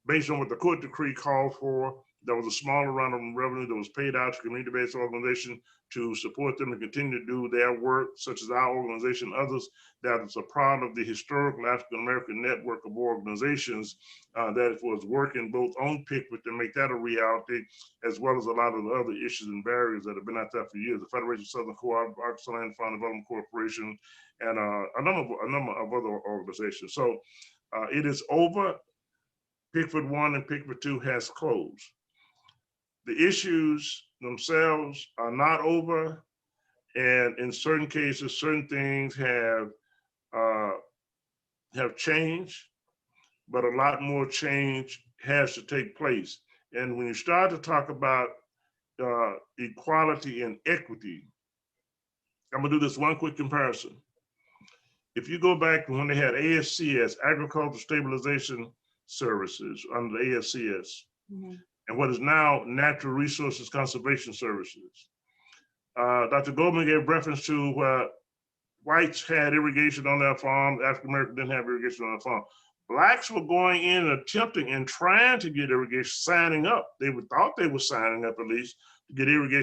based on what the court decree called for. There was a small amount of revenue that was paid out to community-based organizations to support them to continue to do their work, such as our organization, others that is a part of the historical African-American network of organizations that was working both on Pickford to make that a reality, as well as a lot of the other issues and barriers that have been out there for years. The Federation of Southern Co-op, Arkansas Land Farm Development Corporation, and a number of other organizations. So it is over. Pickford 1 and Pickford 2 has closed. The issues themselves are not over, and in certain cases, certain things have changed, but a lot more change has to take place. And when you start to talk about equality and equity, I'm gonna do this one quick comparison. If you go back to when they had ASCS, Agricultural Stabilization Services, under the ASCS, and what is now Natural Resources Conservation Services. Dr. Goldman gave reference to where whites had irrigation on their farm, African Americans didn't have irrigation on their farm. Blacks were going in and attempting and trying to get irrigation, signing up. They thought they were signing up at least to get irrigation